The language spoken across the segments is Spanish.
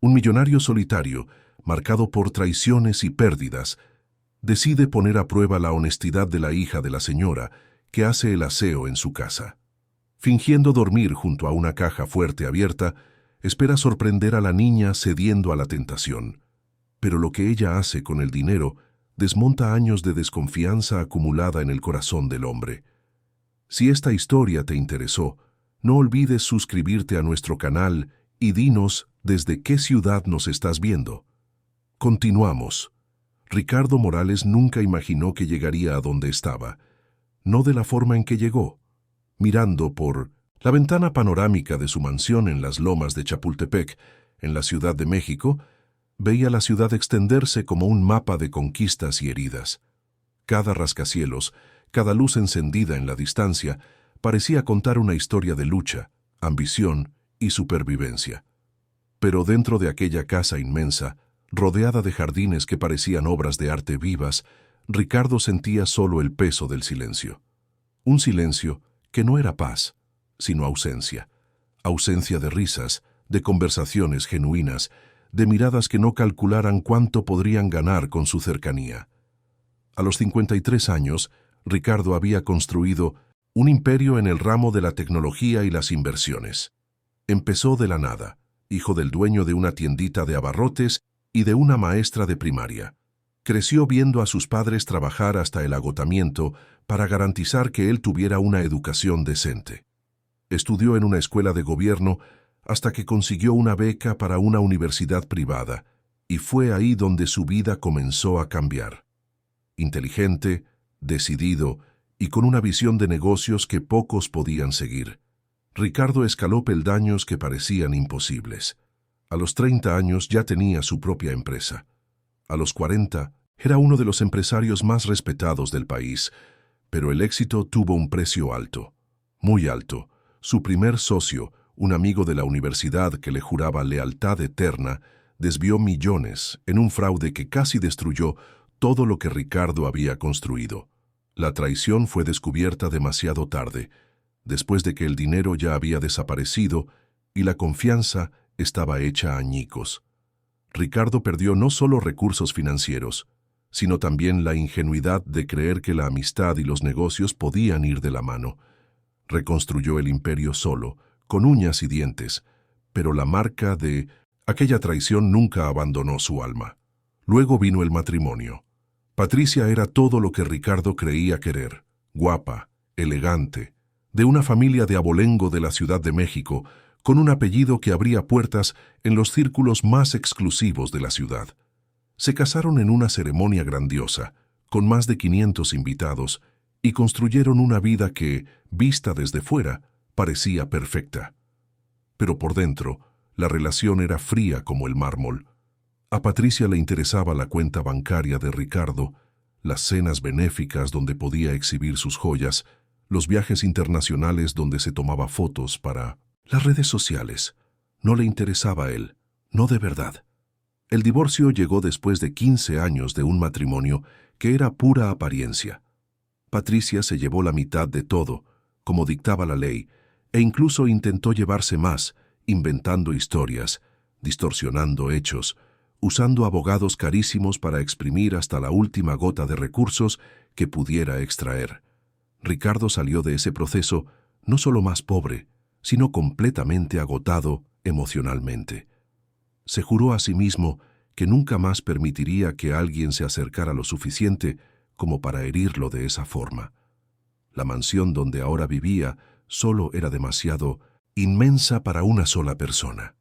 Un millonario solitario, marcado por traiciones y pérdidas, decide poner a prueba la honestidad de la hija de la señora que hace el aseo en su casa. Fingiendo dormir junto a una caja fuerte abierta, espera sorprender a la niña cediendo a la tentación. Pero lo que ella hace con el dinero desmonta años de desconfianza acumulada en el corazón del hombre. Si esta historia te interesó, no olvides suscribirte a nuestro canal y dinos desde qué ciudad nos estás viendo. Continuamos. Ricardo Morales nunca imaginó que llegaría a donde estaba, no de la forma en que llegó. Mirando por la ventana panorámica de su mansión en las lomas de Chapultepec, en la Ciudad de México, veía la ciudad extenderse como un mapa de conquistas y heridas. Cada rascacielos, cada luz encendida en la distancia, parecía contar una historia de lucha, ambición y supervivencia. Pero dentro de aquella casa inmensa, rodeada de jardines que parecían obras de arte vivas, Ricardo sentía solo el peso del silencio. Un silencio que no era paz, sino ausencia. Ausencia de risas, de conversaciones genuinas, de miradas que no calcularan cuánto podrían ganar con su cercanía. A los 53 años, Ricardo había construido un imperio en el ramo de la tecnología y las inversiones. Empezó de la nada, hijo del dueño de una tiendita de abarrotes y de una maestra de primaria. Creció viendo a sus padres trabajar hasta el agotamiento para garantizar que él tuviera una educación decente. Estudió en una escuela de gobierno hasta que consiguió una beca para una universidad privada, y fue ahí donde su vida comenzó a cambiar. Inteligente, decidido y con una visión de negocios que pocos podían seguir, Ricardo escaló peldaños que parecían imposibles. A los 30 años ya tenía su propia empresa. A los 40 era uno de los empresarios más respetados del país, pero el éxito tuvo un precio alto, muy alto. Su primer socio, un amigo de la universidad que le juraba lealtad eterna, desvió millones en un fraude que casi destruyó todo lo que Ricardo había construido. La traición fue descubierta demasiado tarde, después de que el dinero ya había desaparecido y la confianza estaba hecha añicos. Ricardo perdió no solo recursos financieros, sino también la ingenuidad de creer que la amistad y los negocios podían ir de la mano. Reconstruyó el imperio solo, con uñas y dientes, pero la marca de aquella traición nunca abandonó su alma. Luego vino el matrimonio. Patricia era todo lo que Ricardo creía querer: guapa, elegante, de una familia de abolengo de la Ciudad de México, con un apellido que abría puertas en los círculos más exclusivos de la ciudad. Se casaron en una ceremonia grandiosa, con más de 500 invitados, y construyeron una vida que, vista desde fuera, parecía perfecta. Pero por dentro, la relación era fría como el mármol. A Patricia le interesaba la cuenta bancaria de Ricardo, las cenas benéficas donde podía exhibir sus joyas, los viajes internacionales donde se tomaba fotos para las redes sociales. No le interesaba a él, no de verdad. El divorcio llegó después de 15 años de un matrimonio que era pura apariencia. Patricia se llevó la mitad de todo, como dictaba la ley, e incluso intentó llevarse más, inventando historias, distorsionando hechos, usando abogados carísimos para exprimir hasta la última gota de recursos que pudiera extraer. Ricardo salió de ese proceso no solo más pobre, sino completamente agotado emocionalmente. Se juró a sí mismo que nunca más permitiría que alguien se acercara lo suficiente como para herirlo de esa forma. La mansión donde ahora vivía solo era demasiado inmensa para una sola persona.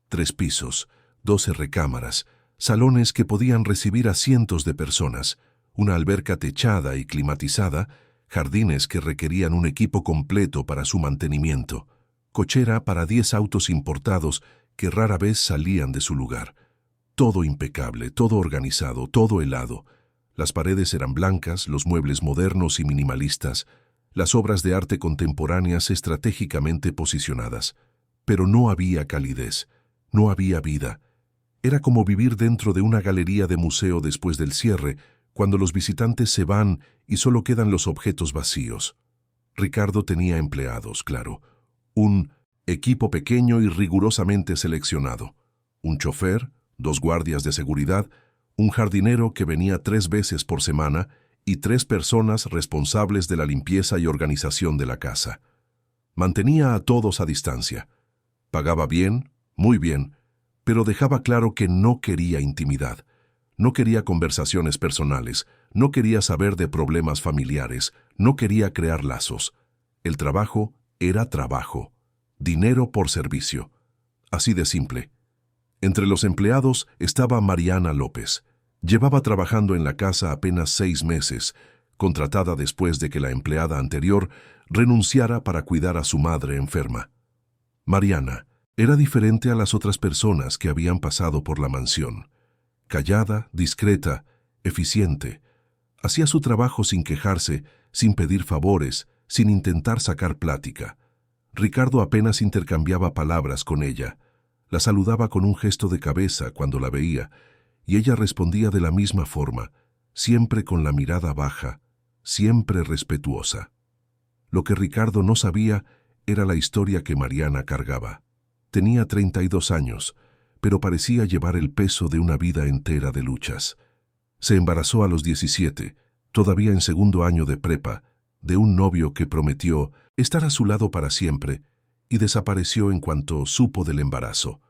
3 pisos, 12 recámaras, salones que podían recibir a cientos de personas, una alberca techada y climatizada, jardines que requerían un equipo completo para su mantenimiento, cochera para 10 autos importados que rara vez salían de su lugar. Todo impecable, todo organizado, todo helado. Las paredes eran blancas, los muebles modernos y minimalistas, las obras de arte contemporáneas estratégicamente posicionadas. Pero no había calidez, no había vida. Era como vivir dentro de una galería de museo después del cierre, cuando los visitantes se van y solo quedan los objetos vacíos. Ricardo tenía empleados, claro. Un equipo pequeño y rigurosamente seleccionado. un chofer, 2 guardias de seguridad, un jardinero que venía 3 veces por semana y 3 personas responsables de la limpieza y organización de la casa. Mantenía a todos a distancia. Pagaba bien, muy bien, pero dejaba claro que no quería intimidad. No quería conversaciones personales, no quería saber de problemas familiares, no quería crear lazos. El trabajo era trabajo, dinero por servicio. Así de simple. Entre los empleados estaba Mariana López. Llevaba trabajando en la casa apenas 6 meses, contratada después de que la empleada anterior renunciara para cuidar a su madre enferma. Mariana era diferente a las otras personas que habían pasado por la mansión. Callada, discreta, eficiente. Hacía su trabajo sin quejarse, sin pedir favores, sin intentar sacar plática. Ricardo apenas intercambiaba palabras con ella. La saludaba con un gesto de cabeza cuando la veía, y ella respondía de la misma forma, siempre con la mirada baja, siempre respetuosa. Lo que Ricardo no sabía era la historia que Mariana cargaba. Tenía 32 años, pero parecía llevar el peso de una vida entera de luchas. Se embarazó a los 17, todavía en segundo año de prepa, de un novio que prometió estar a su lado para siempre y desapareció en cuanto supo del embarazo.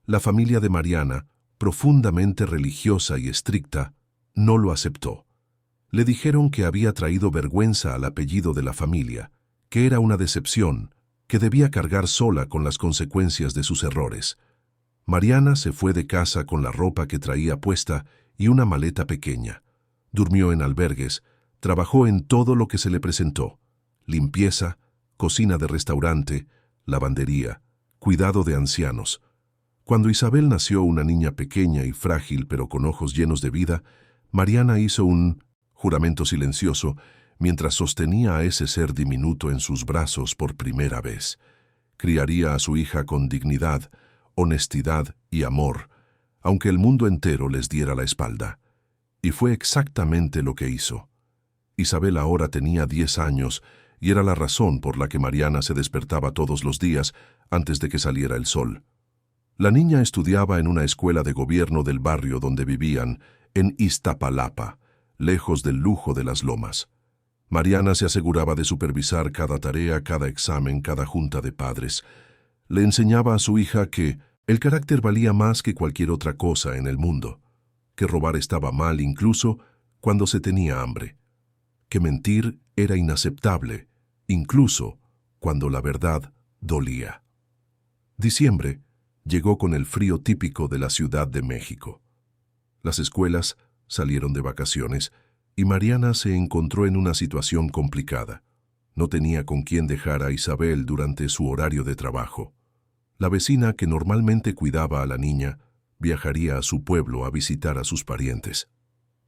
La familia de Mariana, profundamente religiosa y estricta, no lo aceptó. Le dijeron que había traído vergüenza al apellido de la familia, que era una decepción, que debía cargar sola con las consecuencias de sus errores. Mariana se fue de casa con la ropa que traía puesta y una maleta pequeña. Durmió en albergues, trabajó en todo lo que se le presentó: limpieza, cocina de restaurante, lavandería, cuidado de ancianos. Cuando Isabel nació, una niña pequeña y frágil pero con ojos llenos de vida, Mariana hizo un juramento silencioso mientras sostenía a ese ser diminuto en sus brazos por primera vez. Criaría a su hija con dignidad, honestidad y amor, aunque el mundo entero les diera la espalda. Y fue exactamente lo que hizo. Isabel ahora tenía 10 años y era la razón por la que Mariana se despertaba todos los días antes de que saliera el sol. La niña estudiaba en una escuela de gobierno del barrio donde vivían, en Iztapalapa, lejos del lujo de las lomas. Mariana se aseguraba de supervisar cada tarea, cada examen, cada junta de padres. Le enseñaba a su hija que el carácter valía más que cualquier otra cosa en el mundo, que robar estaba mal incluso cuando se tenía hambre, que mentir era inaceptable, incluso cuando la verdad dolía. Diciembre llegó con el frío típico de la Ciudad de México. Las escuelas salieron de vacaciones y Mariana se encontró en una situación complicada. No tenía con quién dejar a Isabel durante su horario de trabajo. La vecina que normalmente cuidaba a la niña viajaría a su pueblo a visitar a sus parientes.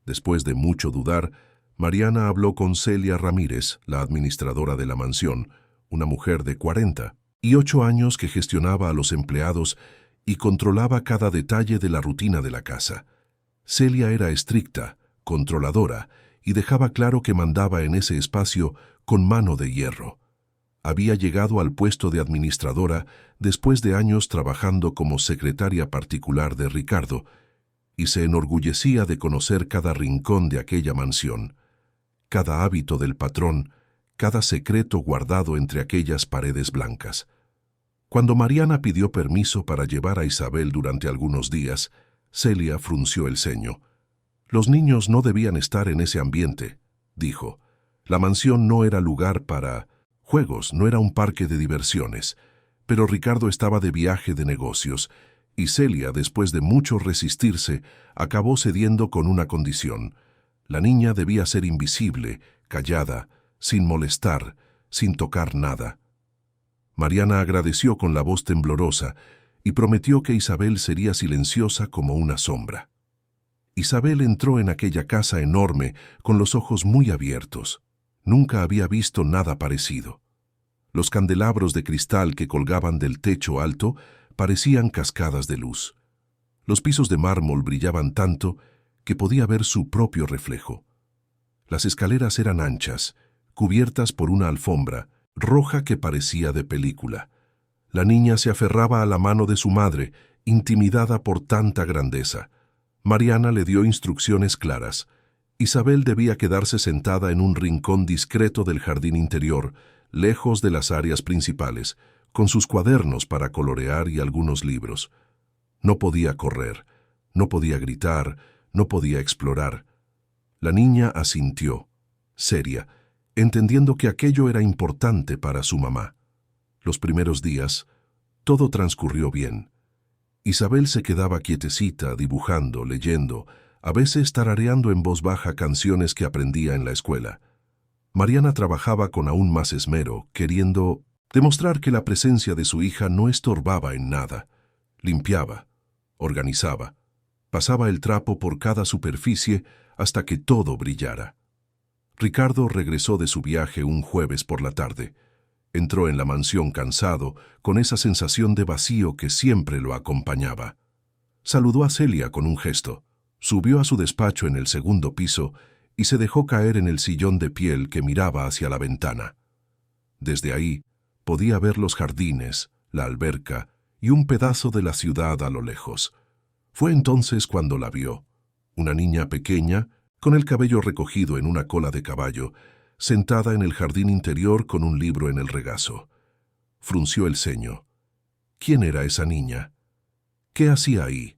Después de mucho dudar, Mariana habló con Celia Ramírez, la administradora de la mansión, una mujer de 48 años que gestionaba a los empleados y controlaba cada detalle de la rutina de la casa. Celia era estricta, controladora, y dejaba claro que mandaba en ese espacio con mano de hierro. Había llegado al puesto de administradora después de años trabajando como secretaria particular de Ricardo, y se enorgullecía de conocer cada rincón de aquella mansión, cada hábito del patrón, cada secreto guardado entre aquellas paredes blancas. Cuando Mariana pidió permiso para llevar a Isabel durante algunos días, Celia frunció el ceño. Los niños no debían estar en ese ambiente, dijo. La mansión no era lugar para juegos, no era un parque de diversiones. Pero Ricardo estaba de viaje de negocios, y Celia, después de mucho resistirse, acabó cediendo con una condición. La niña debía ser invisible, callada, sin molestar, sin tocar nada. Mariana agradeció con la voz temblorosa y prometió que Isabel sería silenciosa como una sombra. Isabel entró en aquella casa enorme con los ojos muy abiertos. Nunca había visto nada parecido. Los candelabros de cristal que colgaban del techo alto parecían cascadas de luz. Los pisos de mármol brillaban tanto que podía ver su propio reflejo. Las escaleras eran anchas, cubiertas por una alfombra roja que parecía de película. La niña se aferraba a la mano de su madre intimidada por tanta grandeza. Mariana le dio instrucciones claras. Isabel debía quedarse sentada en un rincón discreto del jardín interior, lejos de las áreas principales, con sus cuadernos para colorear y algunos libros. No podía correr, no podía gritar, no podía explorar. La niña asintió, seria, entendiendo que aquello era importante para su mamá. Los primeros días, todo transcurrió bien. Isabel se quedaba quietecita, dibujando, leyendo, a veces tarareando en voz baja canciones que aprendía en la escuela. Mariana trabajaba con aún más esmero, queriendo demostrar que la presencia de su hija no estorbaba en nada. Limpiaba, organizaba, pasaba el trapo por cada superficie hasta que todo brillara. Ricardo regresó de su viaje un jueves por la tarde. Entró en la mansión cansado, con esa sensación de vacío que siempre lo acompañaba. Saludó a Celia con un gesto, subió a su despacho en el segundo piso y se dejó caer en el sillón de piel que miraba hacia la ventana. Desde ahí podía ver los jardines, la alberca y un pedazo de la ciudad a lo lejos. Fue entonces cuando la vio, una niña pequeña, con el cabello recogido en una cola de caballo, sentada en el jardín interior con un libro en el regazo. Frunció el ceño. ¿Quién era esa niña? ¿Qué hacía ahí?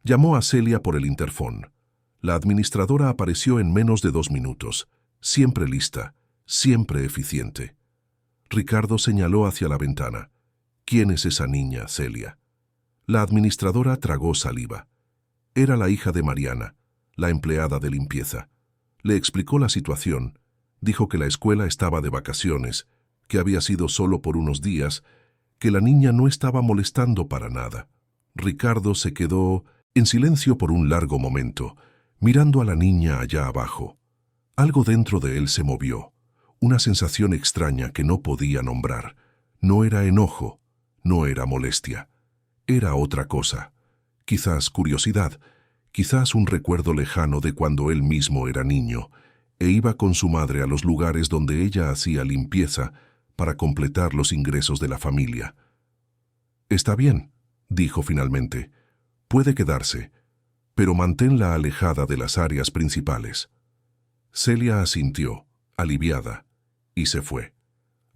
Llamó a Celia por el interfón. La administradora apareció en menos de 2 minutos, siempre lista, siempre eficiente. Ricardo señaló hacia la ventana. ¿Quién es esa niña, Celia? La administradora tragó saliva. Era la hija de Mariana, la empleada de limpieza. Le explicó la situación. Dijo que la escuela estaba de vacaciones, que había sido solo por unos días, que la niña no estaba molestando para nada. Ricardo se quedó en silencio por un largo momento, mirando a la niña allá abajo. Algo dentro de él se movió, una sensación extraña que no podía nombrar. No era enojo, no era molestia. Era otra cosa. Quizás curiosidad, quizás un recuerdo lejano de cuando él mismo era niño, e iba con su madre a los lugares donde ella hacía limpieza para completar los ingresos de la familia. «Está bien», dijo finalmente. «Puede quedarse, pero manténla alejada de las áreas principales». Celia asintió, aliviada, y se fue.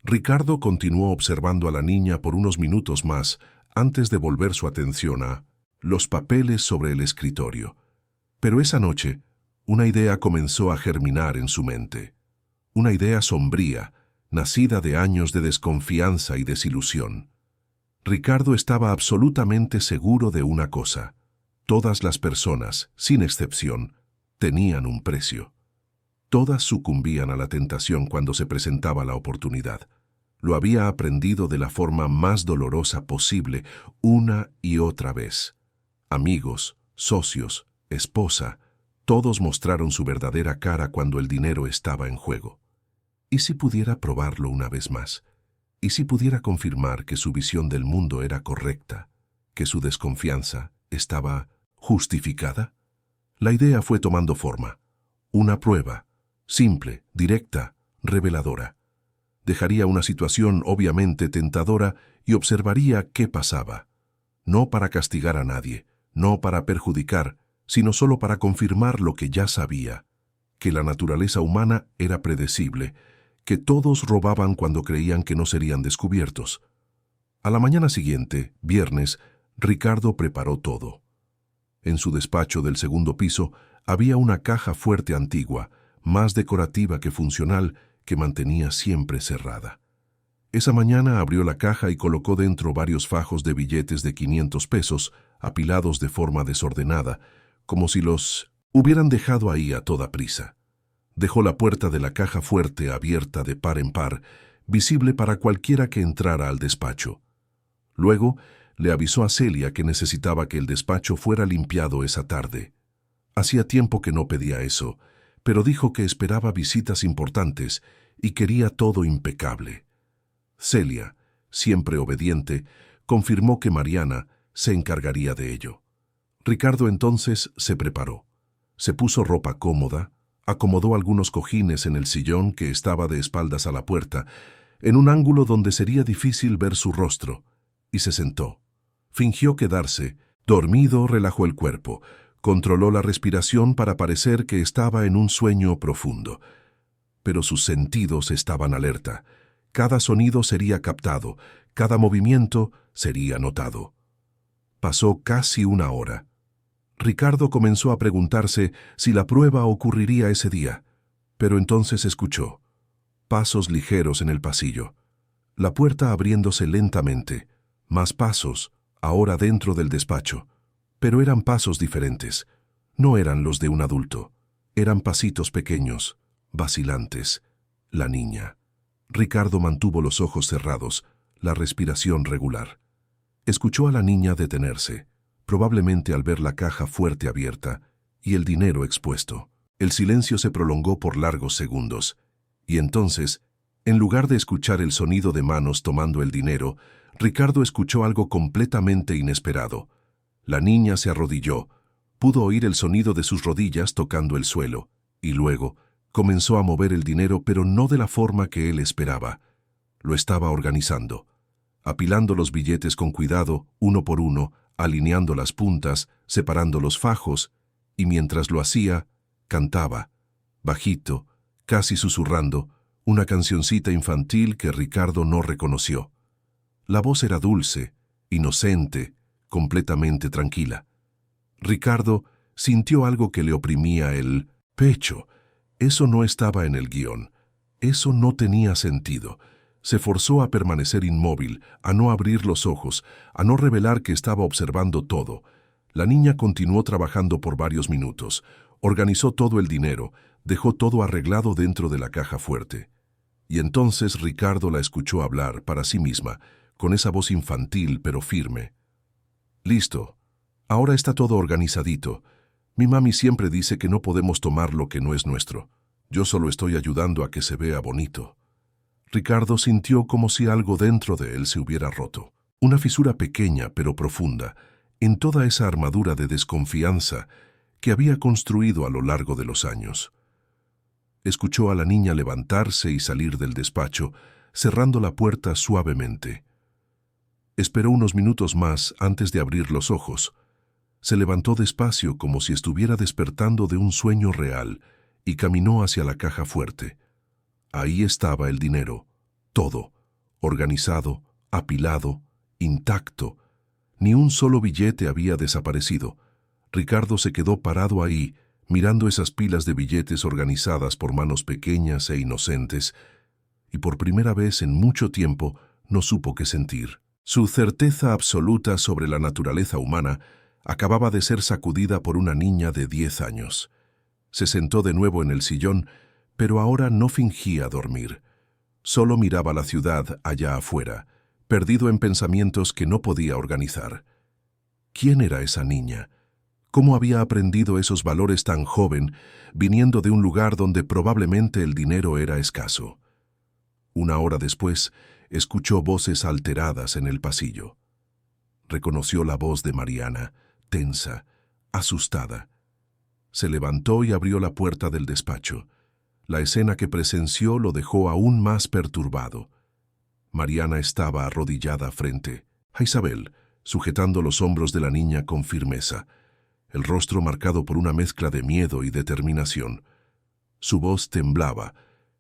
Ricardo continuó observando a la niña por unos minutos más antes de volver su atención a los papeles sobre el escritorio. Pero esa noche, una idea comenzó a germinar en su mente. Una idea sombría, nacida de años de desconfianza y desilusión. Ricardo estaba absolutamente seguro de una cosa. Todas las personas, sin excepción, tenían un precio. Todas sucumbían a la tentación cuando se presentaba la oportunidad. Lo había aprendido de la forma más dolorosa posible, una y otra vez. Amigos, socios, esposa, todos mostraron su verdadera cara cuando el dinero estaba en juego. ¿Y si pudiera probarlo una vez más? ¿Y si pudiera confirmar que su visión del mundo era correcta? ¿Que su desconfianza estaba justificada? La idea fue tomando forma. Una prueba, simple, directa, reveladora. Dejaría una situación obviamente tentadora y observaría qué pasaba. No para castigar a nadie, no para perjudicar, sino solo para confirmar lo que ya sabía, que la naturaleza humana era predecible, que todos robaban cuando creían que no serían descubiertos. A la mañana siguiente, viernes, Ricardo preparó todo. En su despacho del segundo piso había una caja fuerte antigua, más decorativa que funcional, que mantenía siempre cerrada. Esa mañana abrió la caja y colocó dentro varios fajos de billetes de 500 pesos, apilados de forma desordenada, como si los hubieran dejado ahí a toda prisa. Dejó la puerta de la caja fuerte abierta de par en par, visible para cualquiera que entrara al despacho. Luego le avisó a Celia que necesitaba que el despacho fuera limpiado esa tarde. Hacía tiempo que no pedía eso, pero dijo que esperaba visitas importantes y quería todo impecable. Celia, siempre obediente, confirmó que Mariana se encargaría de ello. Ricardo entonces se preparó. Se puso ropa cómoda, acomodó algunos cojines en el sillón que estaba de espaldas a la puerta, en un ángulo donde sería difícil ver su rostro, y se sentó. Fingió quedarse. Dormido, relajó el cuerpo. Controló la respiración para parecer que estaba en un sueño profundo. Pero sus sentidos estaban alerta. Cada sonido sería captado, cada movimiento sería notado. Pasó casi una hora. Ricardo comenzó a preguntarse si la prueba ocurriría ese día, pero entonces escuchó pasos ligeros en el pasillo, la puerta abriéndose lentamente, más pasos, ahora dentro del despacho, pero eran pasos diferentes, no eran los de un adulto, eran pasitos pequeños, vacilantes. La niña. Ricardo mantuvo los ojos cerrados, la respiración regular. Escuchó a la niña detenerse, probablemente al ver la caja fuerte abierta y el dinero expuesto. El silencio se prolongó por largos segundos, y entonces, en lugar de escuchar el sonido de manos tomando el dinero, Ricardo escuchó algo completamente inesperado. La niña se arrodilló, pudo oír el sonido de sus rodillas tocando el suelo, y luego comenzó a mover el dinero, pero no de la forma que él esperaba. Lo estaba organizando, apilando los billetes con cuidado, uno por uno, alineando las puntas, separando los fajos, y mientras lo hacía, cantaba, bajito, casi susurrando, una cancioncita infantil que Ricardo no reconoció. La voz era dulce, inocente, completamente tranquila. Ricardo sintió algo que le oprimía el pecho. Eso no estaba en el guión. Eso no tenía sentido. Se forzó a permanecer inmóvil, a no abrir los ojos, a no revelar que estaba observando todo. La niña continuó trabajando por varios minutos. Organizó todo el dinero, dejó todo arreglado dentro de la caja fuerte. Y entonces Ricardo la escuchó hablar para sí misma, con esa voz infantil pero firme. Listo. Ahora está todo organizadito. Mi mami siempre dice que no podemos tomar lo que no es nuestro. Yo solo estoy ayudando a que se vea bonito. Ricardo sintió como si algo dentro de él se hubiera roto. Una fisura pequeña pero profunda, en toda esa armadura de desconfianza que había construido a lo largo de los años. Escuchó a la niña levantarse y salir del despacho, cerrando la puerta suavemente. Esperó unos minutos más antes de abrir los ojos. Se levantó despacio como si estuviera despertando de un sueño real y caminó hacia la caja fuerte. Ahí estaba el dinero, todo, organizado, apilado, intacto. Ni un solo billete había desaparecido. Ricardo se quedó parado ahí, mirando esas pilas de billetes organizadas por manos pequeñas e inocentes, y por primera vez en mucho tiempo no supo qué sentir. Su certeza absoluta sobre la naturaleza humana acababa de ser sacudida por una niña de 10 años. Se sentó de nuevo en el sillón, pero ahora no fingía dormir. Solo miraba la ciudad allá afuera, perdido en pensamientos que no podía organizar. ¿Quién era esa niña? ¿Cómo había aprendido esos valores tan joven, viniendo de un lugar donde probablemente el dinero era escaso? Una hora después, escuchó voces alteradas en el pasillo. Reconoció la voz de Mariana, tensa, asustada. Se levantó y abrió la puerta del despacho. La escena que presenció lo dejó aún más perturbado. Mariana estaba arrodillada frente a Isabel, sujetando los hombros de la niña con firmeza, el rostro marcado por una mezcla de miedo y determinación. Su voz temblaba,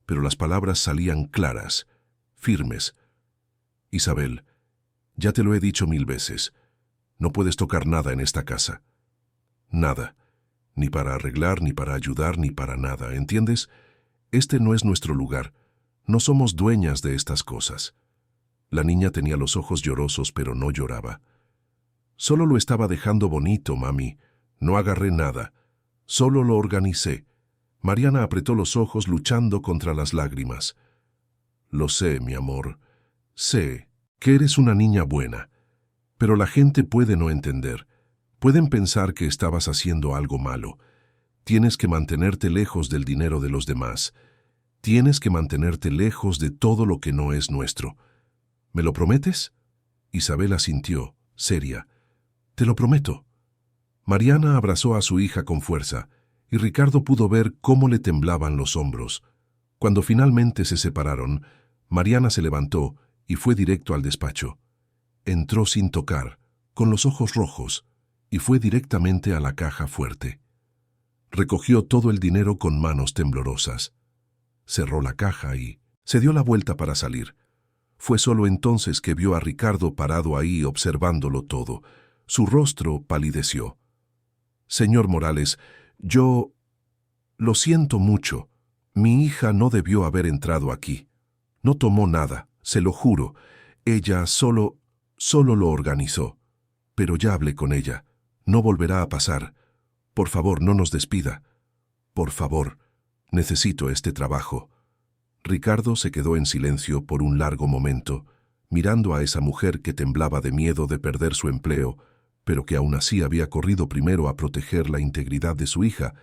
pero las palabras salían claras, firmes. Isabel, ya te lo he dicho 1000 veces. No puedes tocar nada en esta casa. Nada. Ni para arreglar, ni para ayudar, ni para nada, ¿entiendes? Este no es nuestro lugar. No somos dueñas de estas cosas. La niña tenía los ojos llorosos, pero no lloraba. Solo lo estaba dejando bonito, mami. No agarré nada. Solo lo organicé. Mariana apretó los ojos luchando contra las lágrimas. Lo sé, mi amor. Sé que eres una niña buena. Pero la gente puede no entender. Pueden pensar que estabas haciendo algo malo. Tienes que mantenerte lejos del dinero de los demás. Tienes que mantenerte lejos de todo lo que no es nuestro. ¿Me lo prometes? Isabel asintió, seria. Te lo prometo. Mariana abrazó a su hija con fuerza, y Ricardo pudo ver cómo le temblaban los hombros. Cuando finalmente se separaron, Mariana se levantó y fue directo al despacho. Entró sin tocar, con los ojos rojos, y fue directamente a la caja fuerte. Recogió todo el dinero con manos temblorosas. Cerró la caja y se dio la vuelta para salir. Fue solo entonces que vio a Ricardo parado ahí observándolo todo. Su rostro palideció. «Señor Morales, yo... lo siento mucho. Mi hija no debió haber entrado aquí. No tomó nada, se lo juro. Ella solo lo organizó. Pero ya hablé con ella. No volverá a pasar. Por favor, no nos despida. Por favor, necesito este trabajo». Ricardo se quedó en silencio por un largo momento, mirando a esa mujer que temblaba de miedo de perder su empleo, pero que aún así había corrido primero a proteger la integridad de su hija,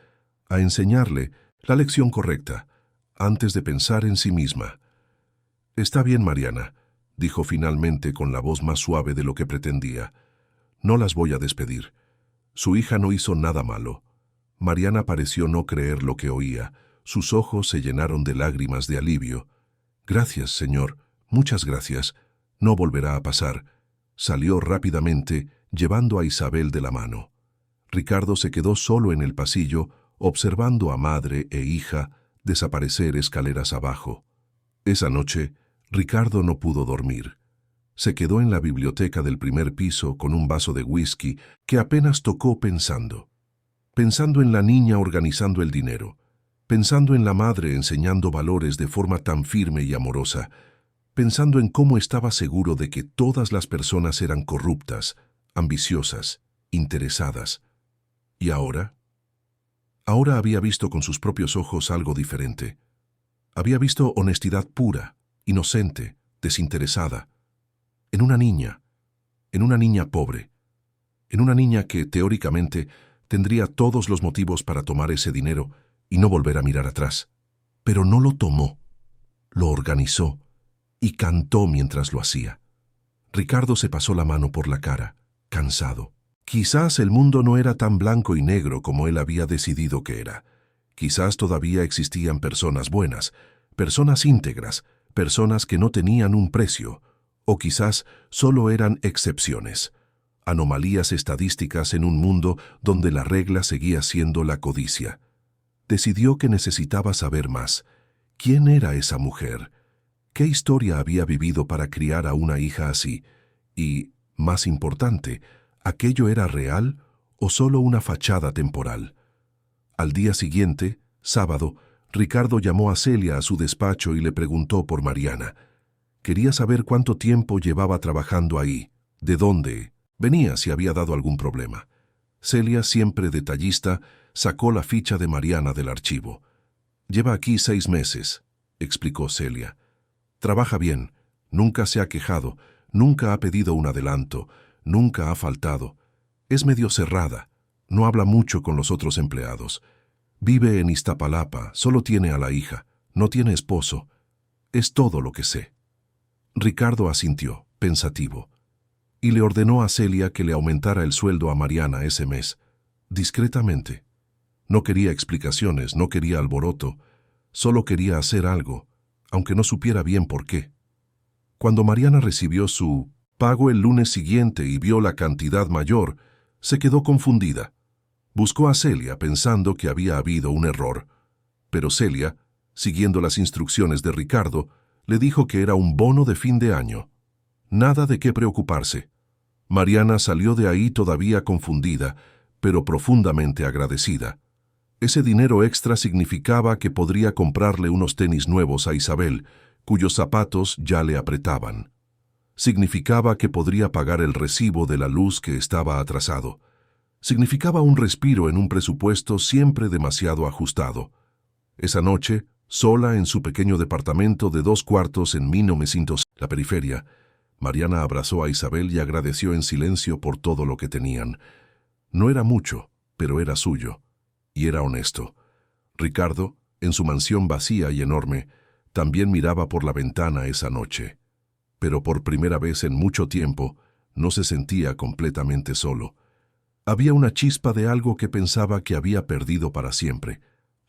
a enseñarle la lección correcta, antes de pensar en sí misma. «Está bien, Mariana», dijo finalmente con la voz más suave de lo que pretendía. «No las voy a despedir. Su hija no hizo nada malo». Mariana pareció no creer lo que oía. Sus ojos se llenaron de lágrimas de alivio. «Gracias, señor. Muchas gracias. No volverá a pasar». Salió rápidamente, llevando a Isabel de la mano. Ricardo se quedó solo en el pasillo, observando a madre e hija desaparecer escaleras abajo. Esa noche, Ricardo no pudo dormir. Se quedó en la biblioteca del primer piso con un vaso de whisky que apenas tocó pensando en la niña organizando el dinero, pensando en la madre enseñando valores de forma tan firme y amorosa, pensando en cómo estaba seguro de que todas las personas eran corruptas, ambiciosas, interesadas. ¿Y ahora? Ahora había visto con sus propios ojos algo diferente. Había visto honestidad pura, inocente, desinteresada, en una niña pobre, en una niña que, teóricamente, tendría todos los motivos para tomar ese dinero y no volver a mirar atrás. Pero no lo tomó, lo organizó y cantó mientras lo hacía. Ricardo se pasó la mano por la cara, cansado. Quizás el mundo no era tan blanco y negro como él había decidido que era. Quizás todavía existían personas buenas, personas íntegras, personas que no tenían un precio, o quizás solo eran excepciones, anomalías estadísticas en un mundo donde la regla seguía siendo la codicia. Decidió que necesitaba saber más. ¿Quién era esa mujer? ¿Qué historia había vivido para criar a una hija así? Y, más importante, ¿aquello era real o solo una fachada temporal? Al día siguiente, sábado, Ricardo llamó a Celia a su despacho y le preguntó por Mariana. Quería saber cuánto tiempo llevaba trabajando ahí, de dónde venía, si había dado algún problema. Celia, siempre detallista, sacó la ficha de Mariana del archivo. «Lleva aquí 6 meses», explicó Celia. «Trabaja bien, nunca se ha quejado, nunca ha pedido un adelanto, nunca ha faltado. Es medio cerrada, no habla mucho con los otros empleados. Vive en Iztapalapa, solo tiene a la hija, no tiene esposo. Es todo lo que sé». Ricardo asintió, pensativo, y le ordenó a Celia que le aumentara el sueldo a Mariana ese mes, discretamente. No quería explicaciones, no quería alboroto, solo quería hacer algo, aunque no supiera bien por qué. Cuando Mariana recibió su pago el lunes siguiente y vio la cantidad mayor, se quedó confundida. Buscó a Celia pensando que había habido un error, pero Celia, siguiendo las instrucciones de Ricardo, le dijo que era un bono de fin de año. Nada de qué preocuparse. Mariana salió de ahí todavía confundida, pero profundamente agradecida. Ese dinero extra significaba que podría comprarle unos tenis nuevos a Isabel, cuyos zapatos ya le apretaban. Significaba que podría pagar el recibo de la luz que estaba atrasado. Significaba un respiro en un presupuesto siempre demasiado ajustado. Esa noche, sola en su pequeño departamento de 2 cuartos en 1900, la periferia, Mariana abrazó a Isabel y agradeció en silencio por todo lo que tenían. No era mucho, pero era suyo, y era honesto. Ricardo, en su mansión vacía y enorme, también miraba por la ventana esa noche. Pero por primera vez en mucho tiempo, no se sentía completamente solo. Había una chispa de algo que pensaba que había perdido para siempre,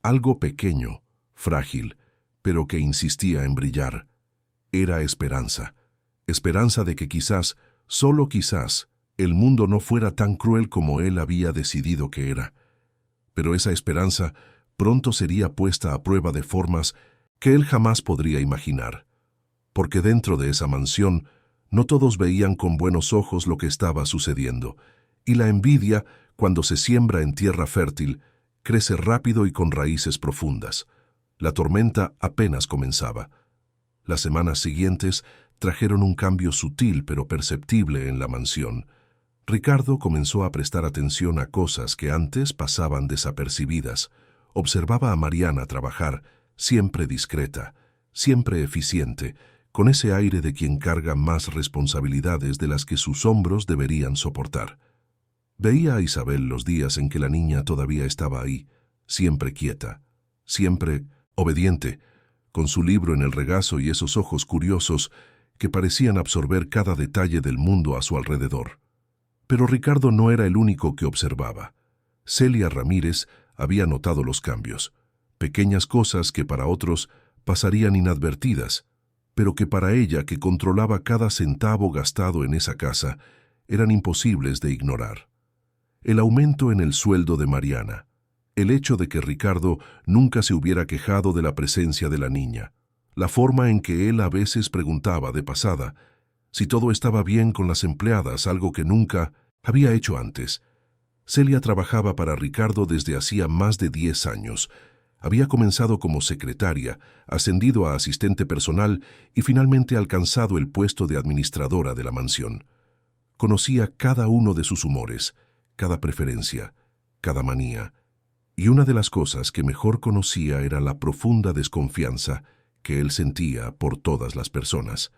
algo pequeño, frágil, pero que insistía en brillar. Era esperanza. Esperanza de que quizás, solo quizás, el mundo no fuera tan cruel como él había decidido que era. Pero esa esperanza pronto sería puesta a prueba de formas que él jamás podría imaginar, porque dentro de esa mansión no todos veían con buenos ojos lo que estaba sucediendo, y la envidia, cuando se siembra en tierra fértil, crece rápido y con raíces profundas. La tormenta apenas comenzaba. Las semanas siguientes trajeron un cambio sutil pero perceptible en la mansión. Ricardo comenzó a prestar atención a cosas que antes pasaban desapercibidas. Observaba a Mariana trabajar, siempre discreta, siempre eficiente, con ese aire de quien carga más responsabilidades de las que sus hombros deberían soportar. Veía a Isabel los días en que la niña todavía estaba ahí, siempre quieta, siempre obediente, con su libro en el regazo y esos ojos curiosos que parecían absorber cada detalle del mundo a su alrededor. Pero Ricardo no era el único que observaba. Celia Ramírez había notado los cambios, pequeñas cosas que para otros pasarían inadvertidas, pero que para ella, que controlaba cada centavo gastado en esa casa, eran imposibles de ignorar. El aumento en el sueldo de Mariana, el hecho de que Ricardo nunca se hubiera quejado de la presencia de la niña, la forma en que él a veces preguntaba de pasada si todo estaba bien con las empleadas, algo que nunca había hecho antes. Celia trabajaba para Ricardo desde hacía más de 10 años. Había comenzado como secretaria, ascendido a asistente personal y finalmente alcanzado el puesto de administradora de la mansión. Conocía cada uno de sus humores, cada preferencia, cada manía. Y una de las cosas que mejor conocía era la profunda desconfianza que él sentía por todas las personas.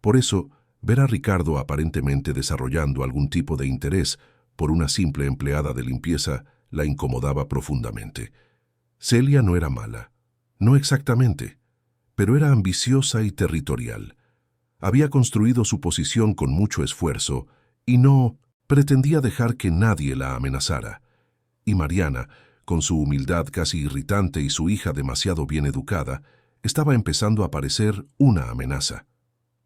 Por eso, ver a Ricardo aparentemente desarrollando algún tipo de interés por una simple empleada de limpieza la incomodaba profundamente. Celia no era mala, no exactamente, pero era ambiciosa y territorial. Había construido su posición con mucho esfuerzo y no pretendía dejar que nadie la amenazara. Y Mariana, con su humildad casi irritante y su hija demasiado bien educada, estaba empezando a parecer una amenaza.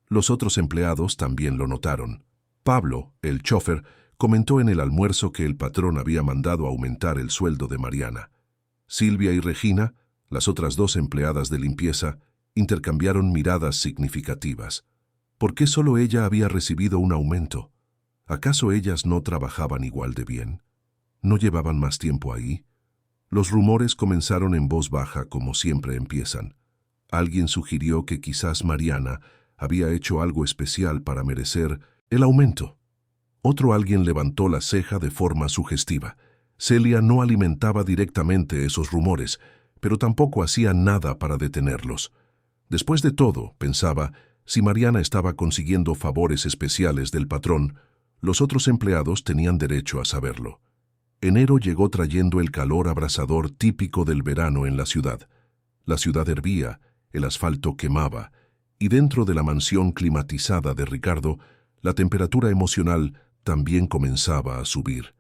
Los otros empleados también lo notaron. Pablo, el chófer, comentó en el almuerzo que el patrón había mandado aumentar el sueldo de Mariana. Silvia y Regina, las otras 2 empleadas de limpieza, intercambiaron miradas significativas. ¿Por qué solo ella había recibido un aumento? ¿Acaso ellas no trabajaban igual de bien? ¿No llevaban más tiempo ahí? Los rumores comenzaron en voz baja, como siempre empiezan. Alguien sugirió que quizás Mariana había hecho algo especial para merecer el aumento. Otro alguien levantó la ceja de forma sugestiva. Celia no alimentaba directamente esos rumores, pero tampoco hacía nada para detenerlos. Después de todo, pensaba, si Mariana estaba consiguiendo favores especiales del patrón, los otros empleados tenían derecho a saberlo. Enero llegó trayendo el calor abrasador típico del verano en la ciudad. La ciudad hervía, el asfalto quemaba, y dentro de la mansión climatizada de Ricardo, la temperatura emocional también comenzaba a subir.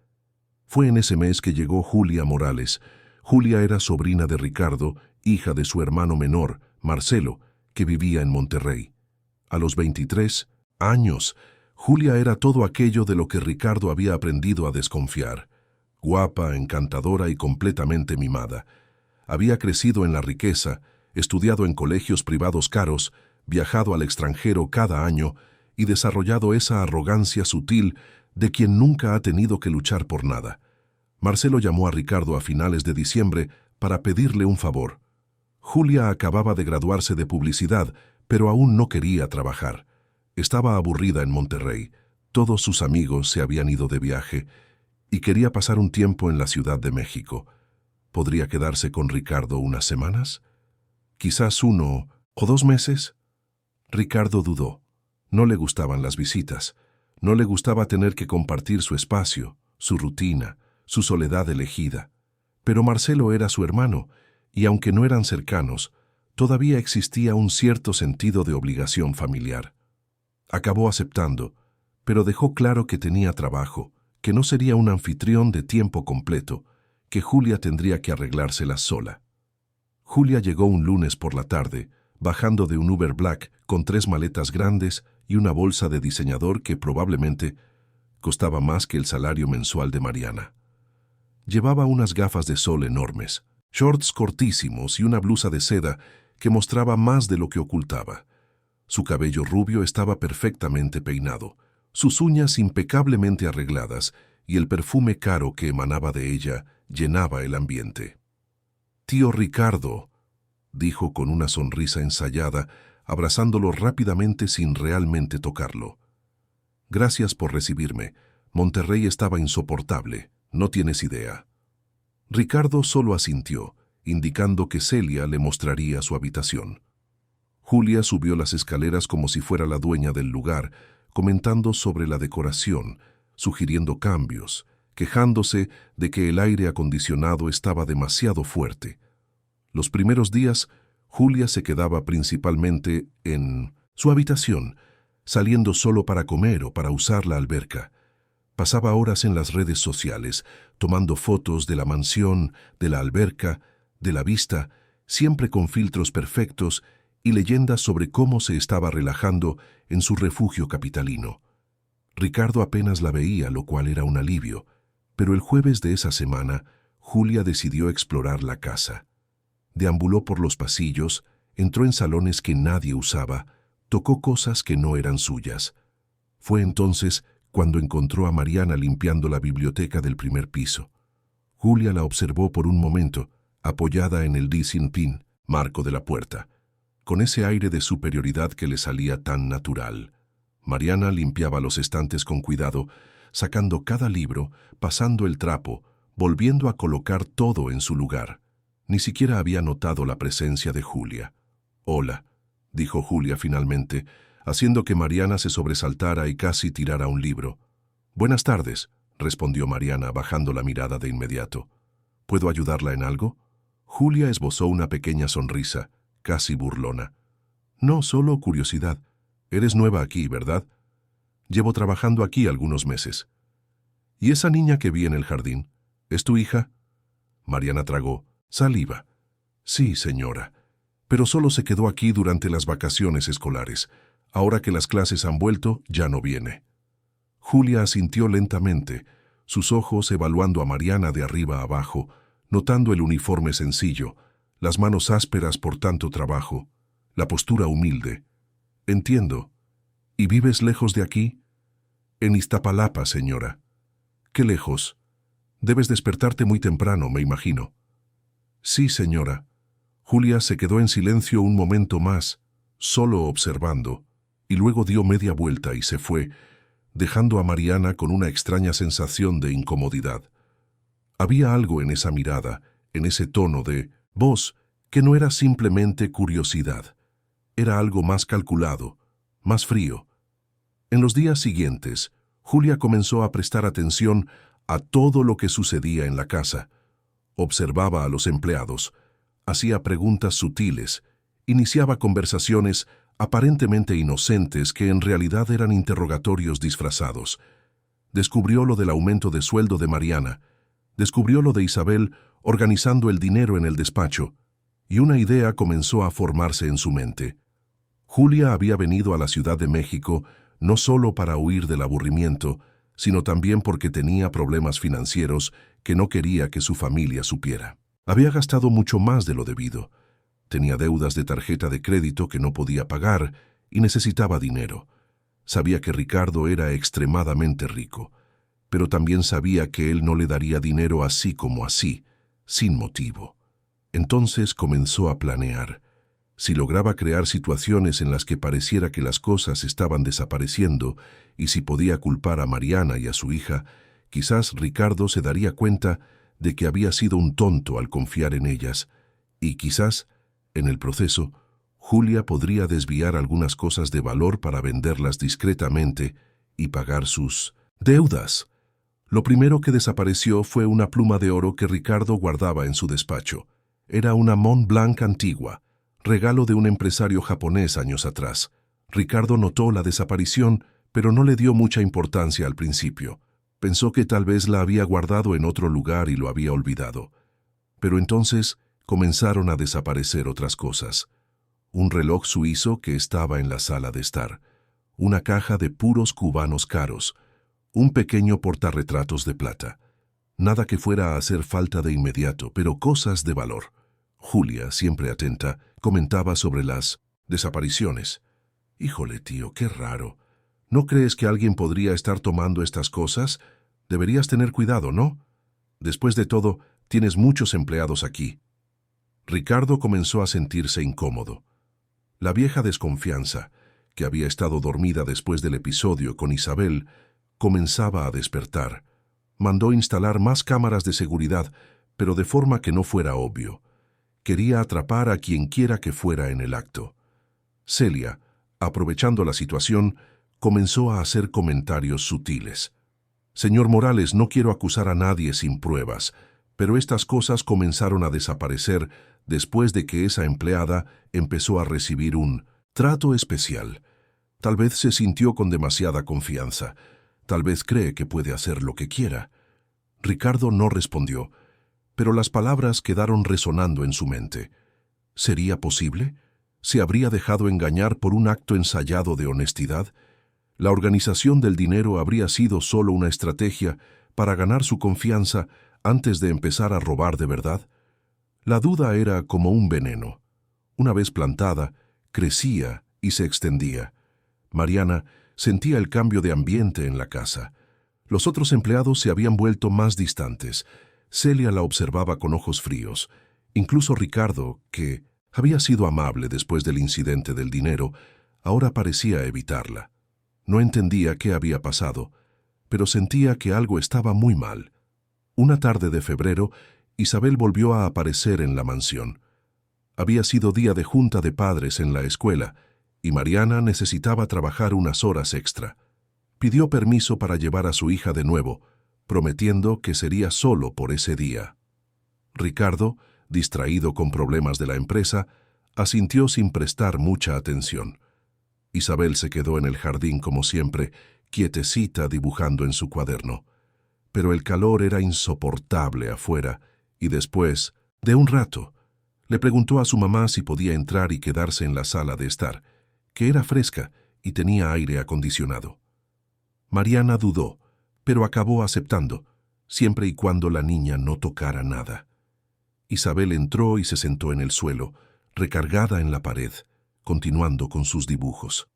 Fue en ese mes que llegó Julia Morales. Julia era sobrina de Ricardo, hija de su hermano menor, Marcelo, que vivía en Monterrey. A los 23 años, Julia era todo aquello de lo que Ricardo había aprendido a desconfiar. Guapa, encantadora y completamente mimada. Había crecido en la riqueza, estudiado en colegios privados caros, viajado al extranjero cada año y desarrollado esa arrogancia sutil de quien nunca ha tenido que luchar por nada. Marcelo llamó a Ricardo a finales de diciembre para pedirle un favor. Julia acababa de graduarse de publicidad, pero aún no quería trabajar. Estaba aburrida en Monterrey, todos sus amigos se habían ido de viaje y quería pasar un tiempo en la Ciudad de México. ¿Podría quedarse con Ricardo unas semanas? ¿Quizás 1 o 2 meses? Ricardo dudó. No le gustaban las visitas. No le gustaba tener que compartir su espacio, su rutina, su soledad elegida. Pero Marcelo era su hermano, y aunque no eran cercanos, todavía existía un cierto sentido de obligación familiar. Acabó aceptando, pero dejó claro que tenía trabajo, que no sería un anfitrión de tiempo completo, que Julia tendría que arreglárselas sola. Julia llegó un lunes por la tarde, bajando de un Uber Black con 3 maletas grandes y una bolsa de diseñador que probablemente Costaba más que el salario mensual de Mariana. Llevaba unas gafas de sol enormes, shorts cortísimos y una blusa de seda que mostraba más de lo que ocultaba. Su cabello rubio estaba perfectamente peinado, sus uñas impecablemente arregladas y el perfume caro que emanaba de ella llenaba el ambiente. «Tío Ricardo», dijo con una sonrisa ensayada, abrazándolo rápidamente sin realmente tocarlo. «Gracias por recibirme. Monterrey estaba insoportable, no tienes idea». Ricardo solo asintió, indicando que Celia le mostraría su habitación. Julia subió las escaleras como si fuera la dueña del lugar, comentando sobre la decoración, sugiriendo cambios, quejándose de que el aire acondicionado estaba demasiado fuerte. Los primeros días, Julia se quedaba principalmente en su habitación, saliendo solo para comer o para usar la alberca. Pasaba horas en las redes sociales, tomando fotos de la mansión, de la alberca, de la vista, siempre con filtros perfectos y leyendas sobre cómo se estaba relajando en su refugio capitalino. Ricardo apenas la veía, lo cual era un alivio, pero el jueves de esa semana, Julia decidió explorar la casa. Deambuló por los pasillos, entró en salones que nadie usaba, tocó cosas que no eran suyas. Fue entonces cuando encontró a Mariana limpiando la biblioteca del primer piso. Julia la observó por un momento, apoyada en el dressing pin, marco de la puerta, con ese aire de superioridad que le salía tan natural. Mariana limpiaba los estantes con cuidado, sacando cada libro, pasando el trapo, volviendo a colocar todo en su lugar. Ni siquiera había notado la presencia de Julia. «Hola», dijo Julia finalmente, haciendo que Mariana se sobresaltara y casi tirara un libro. «Buenas tardes», respondió Mariana, bajando la mirada de inmediato. «¿Puedo ayudarla en algo?» Julia esbozó una pequeña sonrisa, casi burlona. «No, solo curiosidad. Eres nueva aquí, ¿verdad? Llevo trabajando aquí algunos meses». «¿Y esa niña que vi en el jardín? ¿Es tu hija?» Mariana tragó saliva. «Sí, señora. Pero solo se quedó aquí durante las vacaciones escolares. Ahora que las clases han vuelto, ya no viene». Julia asintió lentamente, sus ojos evaluando a Mariana de arriba a abajo, notando el uniforme sencillo, las manos ásperas por tanto trabajo, la postura humilde. «Entiendo. ¿Y vives lejos de aquí?» «En Iztapalapa, señora». «¿Qué lejos? Debes despertarte muy temprano, me imagino». «Sí, señora». Julia se quedó en silencio un momento más, solo observando, y luego dio media vuelta y se fue, dejando a Mariana con una extraña sensación de incomodidad. Había algo en esa mirada, en ese tono de voz, que no era simplemente curiosidad. Era algo más calculado, más frío. En los días siguientes, Julia comenzó a prestar atención a todo lo que sucedía en la casa. Observaba a los empleados, hacía preguntas sutiles, iniciaba conversaciones aparentemente inocentes que en realidad eran interrogatorios disfrazados. Descubrió lo del aumento de sueldo de Mariana, descubrió lo de Isabel organizando el dinero en el despacho, y una idea comenzó a formarse en su mente. Julia había venido a la Ciudad de México no solo para huir del aburrimiento, sino también porque tenía problemas financieros que no quería que su familia supiera. Había gastado mucho más de lo debido. Tenía deudas de tarjeta de crédito que no podía pagar y necesitaba dinero. Sabía que Ricardo era extremadamente rico, pero también sabía que él no le daría dinero así como así, sin motivo. Entonces comenzó a planear. Si lograba crear situaciones en las que pareciera que las cosas estaban desapareciendo y si podía culpar a Mariana y a su hija, quizás Ricardo se daría cuenta de que había sido un tonto al confiar en ellas y quizás, en el proceso, Julia podría desviar algunas cosas de valor para venderlas discretamente y pagar sus deudas. Lo primero que desapareció fue una pluma de oro que Ricardo guardaba en su despacho. Era una Mont Blanc antigua, regalo de un empresario japonés años atrás. Ricardo notó la desaparición, pero no le dio mucha importancia al principio. Pensó que tal vez la había guardado en otro lugar y lo había olvidado. Pero entonces comenzaron a desaparecer otras cosas. Un reloj suizo que estaba en la sala de estar, una caja de puros cubanos caros, Un pequeño portarretratos de plata. Nada que fuera a hacer falta de inmediato, pero cosas de valor. Julia, siempre atenta, comentaba sobre las desapariciones. Híjole, tío, qué raro. ¿No crees que alguien podría estar tomando estas cosas? Deberías tener cuidado, ¿no? Después de todo, tienes muchos empleados aquí. Ricardo comenzó a sentirse incómodo. La vieja desconfianza, que había estado dormida después del episodio con Isabel, comenzaba a despertar. Mandó instalar más cámaras de seguridad, pero de forma que no fuera obvio. Quería atrapar a quien quiera que fuera en el acto. Celia, aprovechando la situación, comenzó a hacer comentarios sutiles. Señor Morales, no quiero acusar a nadie sin pruebas, pero estas cosas comenzaron a desaparecer después de que esa empleada empezó a recibir un trato especial. Tal vez se sintió con demasiada confianza. Tal vez cree que puede hacer lo que quiera. Ricardo no respondió, pero las palabras quedaron resonando en su mente. ¿Sería posible? ¿Se habría dejado engañar por un acto ensayado de honestidad? ¿La organización del dinero habría sido solo una estrategia para ganar su confianza antes de empezar a robar de verdad? La duda era como un veneno. Una vez plantada, crecía y se extendía. Mariana sentía el cambio de ambiente en la casa. Los otros empleados se habían vuelto más distantes. Celia la observaba con ojos fríos. Incluso Ricardo, que había sido amable después del incidente del dinero, ahora parecía evitarla. No entendía qué había pasado, pero sentía que algo estaba muy mal. Una tarde de febrero, Isabel volvió a aparecer en la mansión. Había sido día de junta de padres en la escuela, y Mariana necesitaba trabajar unas horas extra. Pidió permiso para llevar a su hija de nuevo, prometiendo que sería solo por ese día. Ricardo, distraído con problemas de la empresa, asintió sin prestar mucha atención. Isabel se quedó en el jardín como siempre, quietecita dibujando en su cuaderno. Pero el calor era insoportable afuera, y después, de un rato, le preguntó a su mamá si podía entrar y quedarse en la sala de estar, que era fresca y tenía aire acondicionado. Mariana dudó, pero acabó aceptando, siempre y cuando la niña no tocara nada. Isabel entró y se sentó en el suelo, recargada en la pared, continuando con sus dibujos.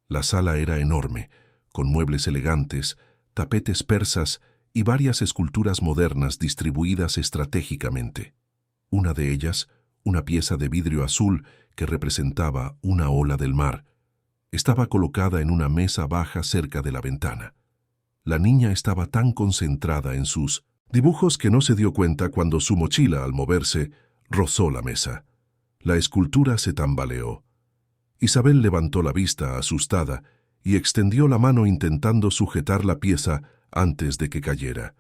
La sala era enorme, con muebles elegantes, tapetes persas y varias esculturas modernas distribuidas estratégicamente. Una de ellas, una pieza de vidrio azul que representaba una ola del mar, estaba colocada en una mesa baja cerca de la ventana. La niña estaba tan concentrada en sus dibujos que no se dio cuenta cuando su mochila, al moverse, rozó la mesa. La escultura se tambaleó. Isabel levantó la vista asustada y extendió la mano intentando sujetar la pieza antes de que cayera.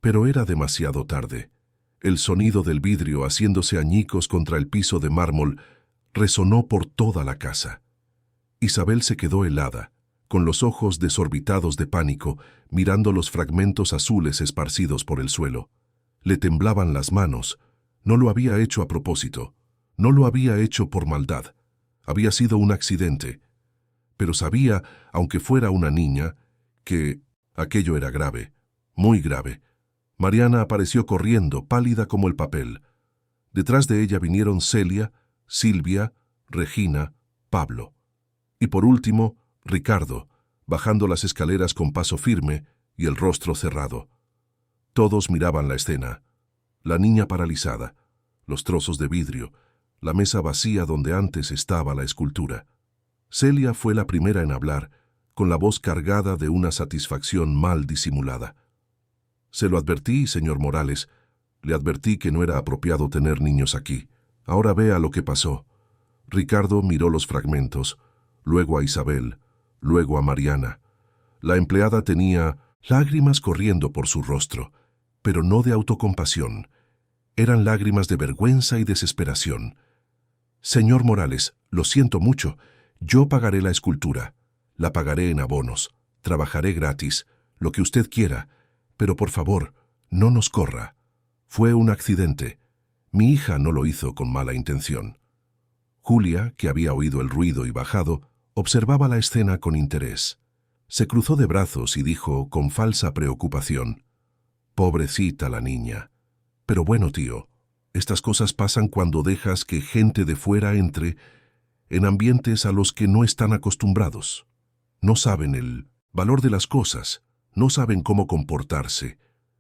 Pero era demasiado tarde. El sonido del vidrio haciéndose añicos contra el piso de mármol resonó por toda la casa. Isabel se quedó helada, con los ojos desorbitados de pánico, mirando los fragmentos azules esparcidos por el suelo. Le temblaban las manos. No lo había hecho a propósito. No lo había hecho por maldad. Había sido un accidente. Pero sabía, aunque fuera una niña, que aquello era grave, muy grave. Mariana apareció corriendo, pálida como el papel. Detrás de ella vinieron Celia, Silvia, Regina, Pablo. Y por último, Ricardo, bajando las escaleras con paso firme y el rostro cerrado. Todos miraban la escena. La niña paralizada, los trozos de vidrio, la mesa vacía donde antes estaba la escultura. Celia fue la primera en hablar, con la voz cargada de una satisfacción mal disimulada. Se lo advertí, señor Morales. Le advertí que no era apropiado tener niños aquí. Ahora vea lo que pasó. Ricardo miró los fragmentos, luego a Isabel, luego a Mariana. La empleada tenía lágrimas corriendo por su rostro, pero no de autocompasión. Eran lágrimas de vergüenza y desesperación. Señor Morales, lo siento mucho. Yo pagaré la escultura. La pagaré en abonos. Trabajaré gratis, lo que usted quiera. Pero por favor, no nos corra. Fue un accidente. Mi hija no lo hizo con mala intención. Julia, que había oído el ruido y bajado, observaba la escena con interés. Se cruzó de brazos y dijo con falsa preocupación: «Pobrecita la niña. Pero bueno, tío, estas cosas pasan cuando dejas que gente de fuera entre en ambientes a los que no están acostumbrados. No saben el valor de las cosas, no saben cómo comportarse.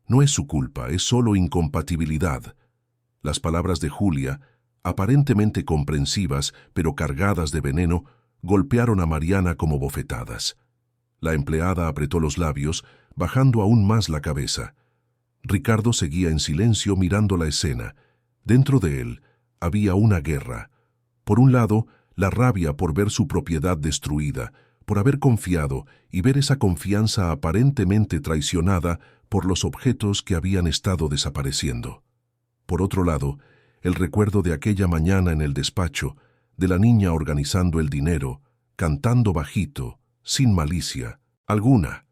No es su culpa, es solo incompatibilidad». Las palabras de Julia, aparentemente comprensivas, pero cargadas de veneno, golpearon a Mariana como bofetadas. La empleada apretó los labios, bajando aún más la cabeza. Ricardo seguía en silencio mirando la escena. Dentro de él había una guerra. Por un lado, la rabia por ver su propiedad destruida, por haber confiado y ver esa confianza aparentemente traicionada por los objetos que habían estado desapareciendo. Por otro lado, el recuerdo de aquella mañana en el despacho, de la niña organizando el dinero, cantando bajito, sin malicia alguna.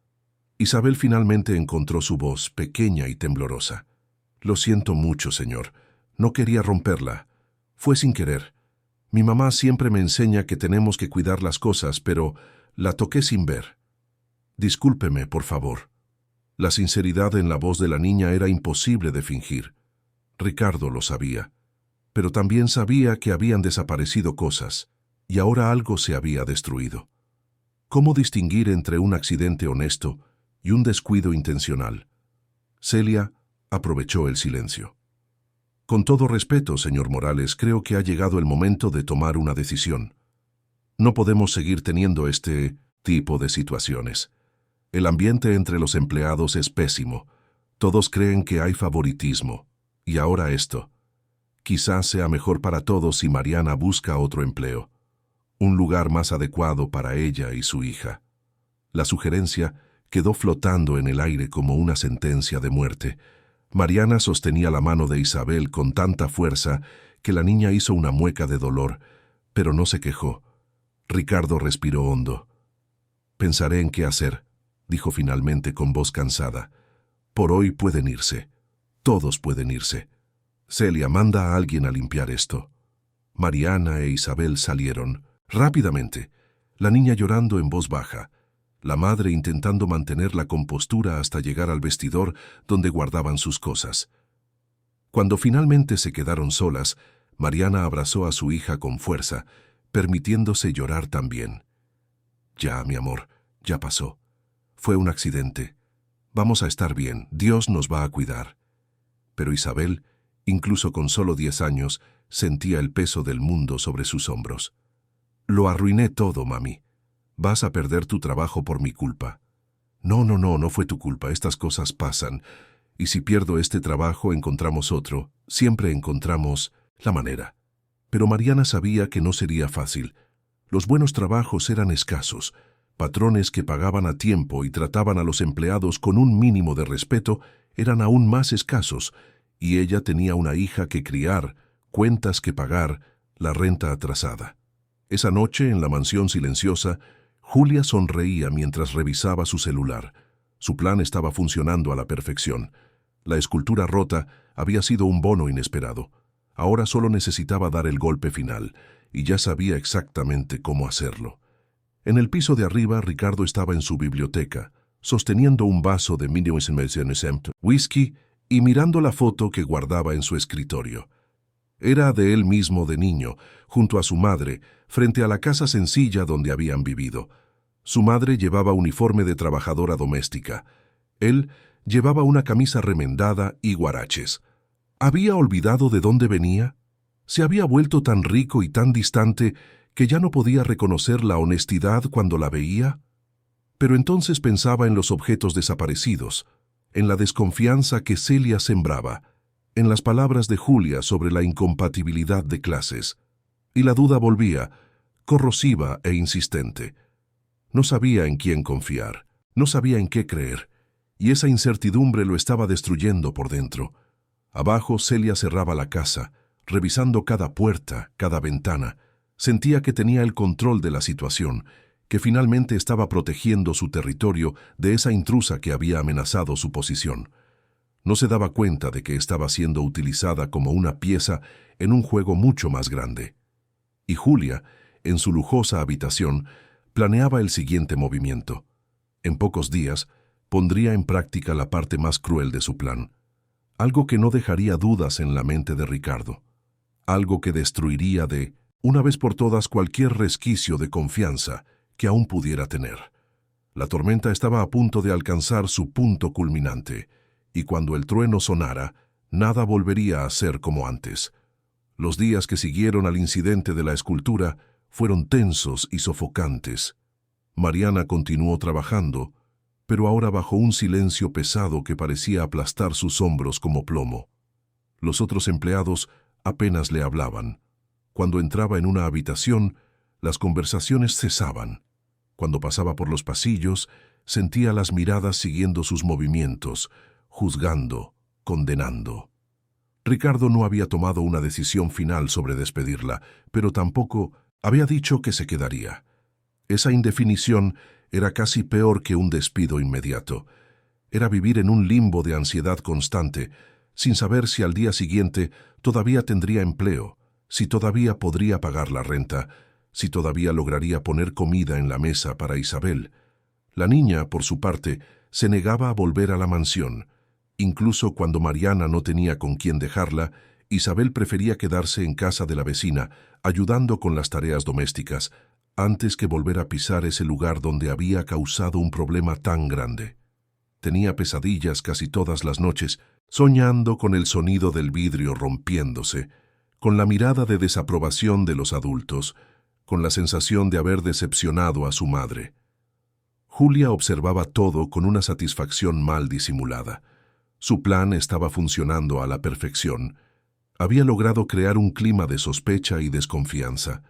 Isabel finalmente encontró su voz, pequeña y temblorosa. «Lo siento mucho, señor. No quería romperla. Fue sin querer. Mi mamá siempre me enseña que tenemos que cuidar las cosas, pero la toqué sin ver. Discúlpeme, por favor». La sinceridad en la voz de la niña era imposible de fingir. Ricardo lo sabía, pero también sabía que habían desaparecido cosas, y ahora algo se había destruido. ¿Cómo distinguir entre un accidente honesto y un descuido intencional? Celia aprovechó el silencio. «Con todo respeto, señor Morales, creo que ha llegado el momento de tomar una decisión. No podemos seguir teniendo este tipo de situaciones. El ambiente entre los empleados es pésimo. Todos creen que hay favoritismo. Y ahora esto. Quizás sea mejor para todos si Mariana busca otro empleo. Un lugar más adecuado para ella y su hija». La sugerencia quedó flotando en el aire como una sentencia de muerte. Mariana sostenía la mano de Isabel con tanta fuerza que la niña hizo una mueca de dolor, pero no se quejó. Ricardo respiró hondo. «Pensaré en qué hacer», dijo finalmente con voz cansada. «Por hoy pueden irse. Todos pueden irse. Celia, manda a alguien a limpiar esto». Mariana e Isabel salieron. Rápidamente, la niña llorando en voz baja, la madre intentando mantener la compostura hasta llegar al vestidor donde guardaban sus cosas. Cuando finalmente se quedaron solas, Mariana abrazó a su hija con fuerza, permitiéndose llorar también. «Ya, mi amor, ya pasó. Fue un accidente. Vamos a estar bien, Dios nos va a cuidar». Pero Isabel, incluso con solo 10 años, sentía el peso del mundo sobre sus hombros. «Lo arruiné todo, mami. Vas a perder tu trabajo por mi culpa». No fue tu culpa, estas cosas pasan. Y si pierdo este trabajo, encontramos otro. Siempre encontramos la manera. Pero Mariana sabía que no sería fácil. Los buenos trabajos eran escasos. Patrones que pagaban a tiempo y trataban a los empleados con un mínimo de respeto eran aún más escasos, y ella tenía una hija que criar, cuentas que pagar, la renta atrasada. Esa noche, en la mansión silenciosa, Julia sonreía mientras revisaba su celular. Su plan estaba funcionando a la perfección. La escultura rota había sido un bono inesperado. Ahora solo necesitaba dar el golpe final, y ya sabía exactamente cómo hacerlo. En el piso de arriba, Ricardo estaba en su biblioteca, sosteniendo un vaso de 1900 whisky y mirando la foto que guardaba en su escritorio. Era de él mismo de niño, junto a su madre, frente a la casa sencilla donde habían vivido. Su madre llevaba uniforme de trabajadora doméstica. Él llevaba una camisa remendada y guaraches. ¿Había olvidado de dónde venía? ¿Se había vuelto tan rico y tan distante que ya no podía reconocer la honestidad cuando la veía? Pero entonces pensaba en los objetos desaparecidos, en la desconfianza que Celia sembraba, en las palabras de Julia sobre la incompatibilidad de clases. Y la duda volvía, corrosiva e insistente. No sabía en quién confiar, no sabía en qué creer, y esa incertidumbre lo estaba destruyendo por dentro. Abajo, Celia cerraba la casa, revisando cada puerta, cada ventana. Sentía que tenía el control de la situación, que finalmente estaba protegiendo su territorio de esa intrusa que había amenazado su posición. No se daba cuenta de que estaba siendo utilizada como una pieza en un juego mucho más grande. Y Julia, en su lujosa habitación, planeaba el siguiente movimiento. En pocos días, pondría en práctica la parte más cruel de su plan, algo que no dejaría dudas en la mente de Ricardo, algo que destruiría de una vez por todas cualquier resquicio de confianza que aún pudiera tener. La tormenta estaba a punto de alcanzar su punto culminante, y cuando el trueno sonara, nada volvería a ser como antes. Los días que siguieron al incidente de la escultura fueron tensos y sofocantes. Mariana continuó trabajando, pero ahora bajo un silencio pesado que parecía aplastar sus hombros como plomo. Los otros empleados apenas le hablaban. Cuando entraba en una habitación, las conversaciones cesaban. Cuando pasaba por los pasillos, sentía las miradas siguiendo sus movimientos, juzgando, condenando. Ricardo no había tomado una decisión final sobre despedirla, pero tampoco había dicho que se quedaría. Esa indefinición era casi peor que un despido inmediato. Era vivir en un limbo de ansiedad constante, sin saber si al día siguiente todavía tendría empleo, si todavía podría pagar la renta, si todavía lograría poner comida en la mesa para Isabel. La niña, por su parte, se negaba a volver a la mansión. Incluso cuando Mariana no tenía con quién dejarla, Isabel prefería quedarse en casa de la vecina, ayudando con las tareas domésticas, antes que volver a pisar ese lugar donde había causado un problema tan grande. Tenía pesadillas casi todas las noches, soñando con el sonido del vidrio rompiéndose, con la mirada de desaprobación de los adultos, con la sensación de haber decepcionado a su madre. Julia observaba todo con una satisfacción mal disimulada. Su plan estaba funcionando a la perfección. Había logrado crear un clima de sospecha y desconfianza.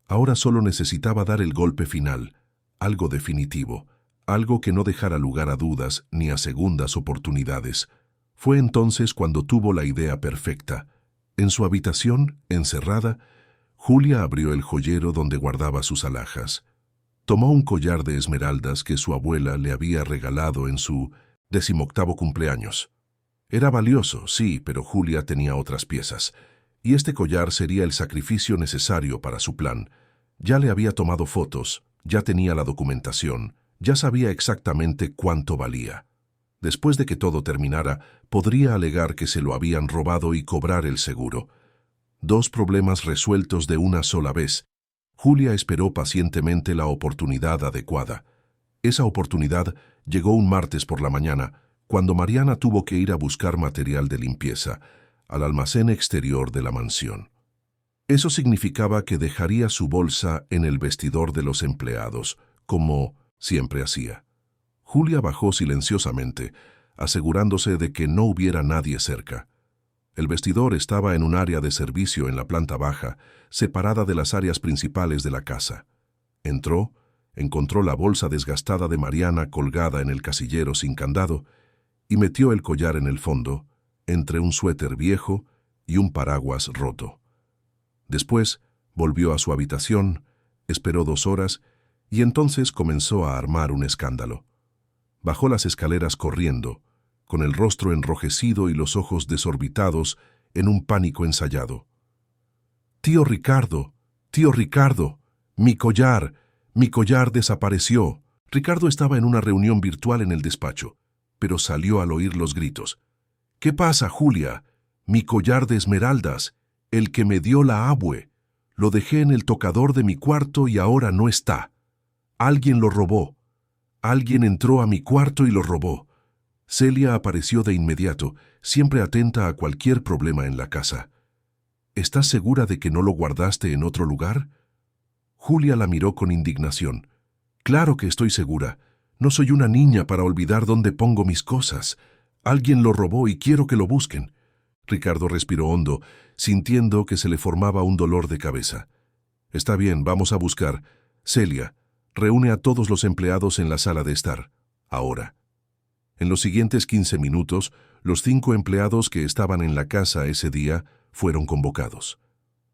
Ahora solo necesitaba dar el golpe final, algo definitivo, algo que no dejara lugar a dudas ni a segundas oportunidades. Fue entonces cuando tuvo la idea perfecta. En su habitación, encerrada, Julia abrió el joyero donde guardaba sus alhajas. Tomó un collar de esmeraldas que su abuela le había regalado en su 18º cumpleaños. Era valioso, sí, pero Julia tenía otras piezas, y este collar sería el sacrificio necesario para su plan. Ya le había tomado fotos, ya tenía la documentación, ya sabía exactamente cuánto valía. Después de que todo terminara, podría alegar que se lo habían robado y cobrar el seguro. 2 problemas resueltos de una sola vez. Julia esperó pacientemente la oportunidad adecuada. Esa oportunidad llegó un martes por la mañana, cuando Mariana tuvo que ir a buscar material de limpieza al almacén exterior de la mansión. Eso significaba que dejaría su bolsa en el vestidor de los empleados, como siempre hacía. Julia bajó silenciosamente, asegurándose de que no hubiera nadie cerca. El vestidor estaba en un área de servicio en la planta baja, separada de las áreas principales de la casa. Entró, encontró la bolsa desgastada de Mariana colgada en el casillero sin candado y metió el collar en el fondo, entre un suéter viejo y un paraguas roto. Después volvió a su habitación, esperó 2 horas y entonces comenzó a armar un escándalo. Bajó las escaleras corriendo, con el rostro enrojecido y los ojos desorbitados en un pánico ensayado. «Tío Ricardo, mi collar desapareció». Ricardo estaba en una reunión virtual en el despacho, pero salió al oír los gritos. «¿Qué pasa, Julia? Mi collar de esmeraldas, el que me dio la abue. Lo dejé en el tocador de mi cuarto y ahora no está. Alguien lo robó. Alguien entró a mi cuarto y lo robó». Celia apareció de inmediato, siempre atenta a cualquier problema en la casa. «¿Estás segura de que no lo guardaste en otro lugar?» Julia la miró con indignación. «Claro que estoy segura. No soy una niña para olvidar dónde pongo mis cosas. Alguien lo robó y quiero que lo busquen». Ricardo respiró hondo, sintiendo que se le formaba un dolor de cabeza. «Está bien, vamos a buscar. Celia, reúne a todos los empleados en la sala de estar. Ahora». En los siguientes 15 minutos, los 5 empleados que estaban en la casa ese día fueron convocados.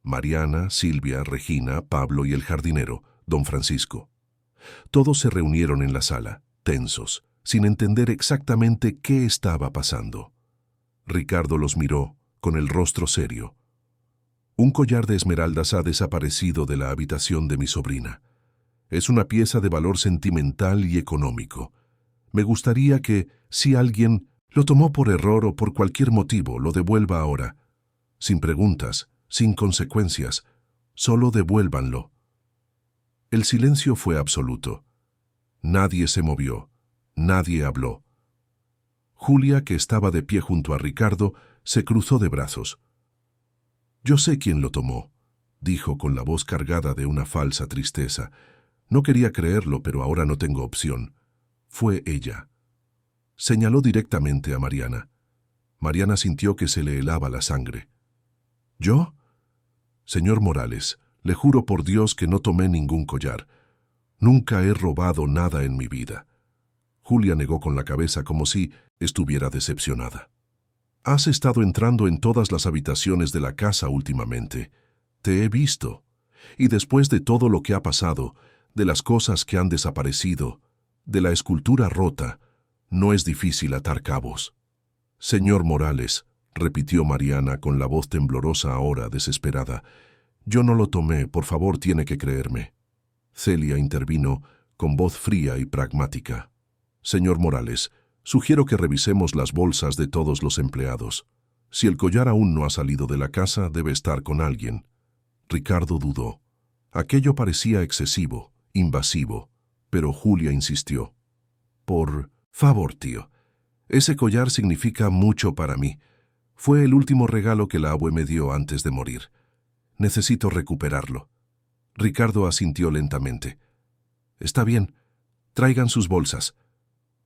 Mariana, Silvia, Regina, Pablo y el jardinero, don Francisco. Todos se reunieron en la sala, tensos, sin entender exactamente qué estaba pasando. Ricardo los miró, con el rostro serio. «Un collar de esmeraldas ha desaparecido de la habitación de mi sobrina. Es una pieza de valor sentimental y económico. Me gustaría que, si alguien lo tomó por error o por cualquier motivo, lo devuelva ahora. Sin preguntas, sin consecuencias, solo devuélvanlo. El silencio fue absoluto. Nadie se movió, nadie habló. Julia, que estaba de pie junto a Ricardo, se cruzó de brazos. «Yo sé quién lo tomó», dijo con la voz cargada de una falsa tristeza. No quería creerlo, pero ahora no tengo opción. Fue ella. Señaló directamente a Mariana. Mariana sintió que se le helaba la sangre. ¿Yo? Señor Morales, le juro por Dios que no tomé ningún collar. Nunca he robado nada en mi vida. Julia negó con la cabeza como si estuviera decepcionada. Has estado entrando en todas las habitaciones de la casa últimamente. Te he visto. Y después de todo lo que ha pasado, de las cosas que han desaparecido, de la escultura rota, no es difícil atar cabos. Señor Morales, repitió Mariana con la voz temblorosa ahora, desesperada. Yo no lo tomé, por favor tiene que creerme. Celia intervino con voz fría y pragmática. Señor Morales, sugiero que revisemos las bolsas de todos los empleados. Si el collar aún no ha salido de la casa, debe estar con alguien. Ricardo dudó. Aquello parecía excesivo, invasivo, pero Julia insistió. Por favor, tío. Ese collar significa mucho para mí. Fue el último regalo que la abue me dio antes de morir. Necesito recuperarlo. Ricardo asintió lentamente. Está bien. Traigan sus bolsas.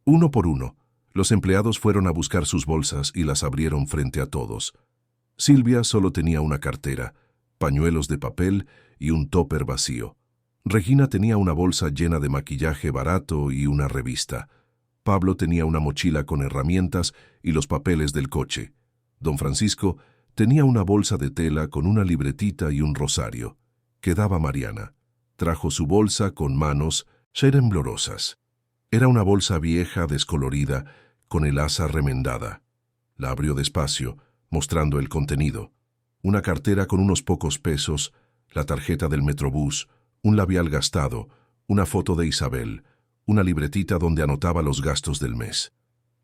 Uno por uno, los empleados fueron a buscar sus bolsas y las abrieron frente a todos. Silvia solo tenía una cartera, pañuelos de papel y un tóper vacío. Regina tenía una bolsa llena de maquillaje barato y una revista. Pablo tenía una mochila con herramientas y los papeles del coche. Don Francisco tenía una bolsa de tela con una libretita y un rosario. Quedaba Mariana. Trajo su bolsa con manos temblorosas. Era una bolsa vieja, descolorida, con el asa remendada. La abrió despacio, mostrando el contenido. Una cartera con unos pocos pesos, la tarjeta del Metrobús, un labial gastado, una foto de Isabel, una libretita donde anotaba los gastos del mes.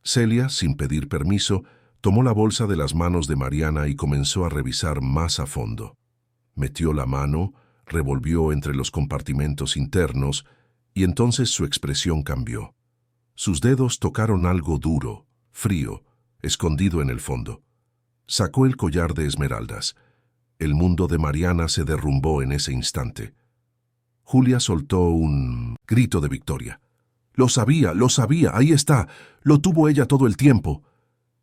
Celia, sin pedir permiso, tomó la bolsa de las manos de Mariana y comenzó a revisar más a fondo. Metió la mano, revolvió entre los compartimentos internos, y entonces su expresión cambió. Sus dedos tocaron algo duro, frío, escondido en el fondo. Sacó el collar de esmeraldas. El mundo de Mariana se derrumbó en ese instante. Julia soltó un grito de victoria. Lo sabía, ahí está, lo tuvo ella todo el tiempo.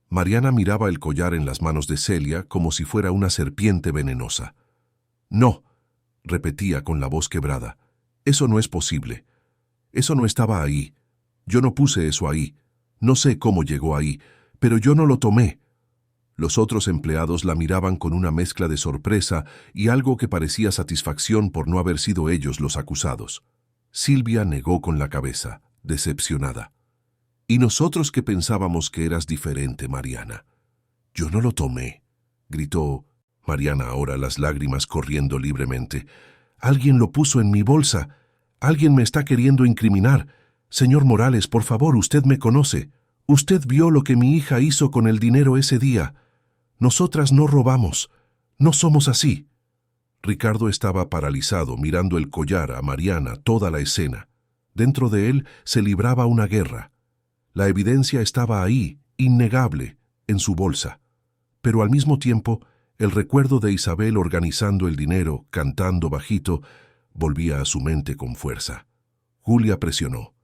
Mariana miraba el collar en las manos de Celia como si fuera una serpiente venenosa. No, repetía con la voz quebrada, eso no es posible. Eso no estaba ahí. Yo no puse eso ahí. No sé cómo llegó ahí, pero yo no lo tomé. Los otros empleados la miraban con una mezcla de sorpresa y algo que parecía satisfacción por no haber sido ellos los acusados. Silvia negó con la cabeza, decepcionada. «Y nosotros que pensábamos que eras diferente, Mariana». «Yo no lo tomé», gritó Mariana ahora, las lágrimas corriendo libremente. «Alguien lo puso en mi bolsa. Alguien me está queriendo incriminar. Señor Morales, por favor, usted me conoce. Usted vio lo que mi hija hizo con el dinero ese día. Nosotras no robamos. No somos así». Ricardo estaba paralizado, mirando el collar, a Mariana, toda la escena. Dentro de él se libraba una guerra. La evidencia estaba ahí, innegable, en su bolsa. Pero al mismo tiempo, el recuerdo de Isabel organizando el dinero, cantando bajito, volvía a su mente con fuerza. Julia presionó.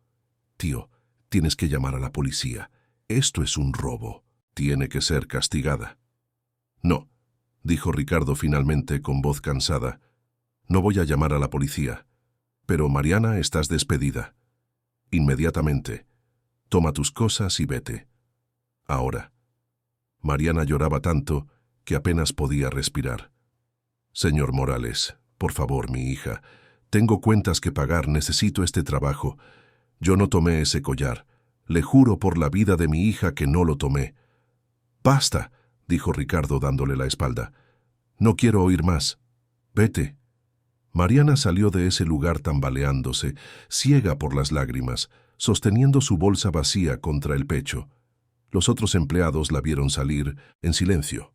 «Tío, tienes que llamar a la policía. Esto es un robo. Tiene que ser castigada». «No», dijo Ricardo finalmente con voz cansada. «No voy a llamar a la policía. Pero, Mariana, estás despedida. Inmediatamente. Toma tus cosas y vete. Ahora». Mariana lloraba tanto que apenas podía respirar. «Señor Morales, por favor, mi hija. Tengo cuentas que pagar, necesito este trabajo. Yo no tomé ese collar. Le juro por la vida de mi hija que no lo tomé». «Basta», dijo Ricardo dándole la espalda. «No quiero oír más. Vete». Mariana salió de ese lugar tambaleándose, ciega por las lágrimas. sosteniendo su bolsa vacía contra el pecho. Los otros empleados la vieron salir en silencio.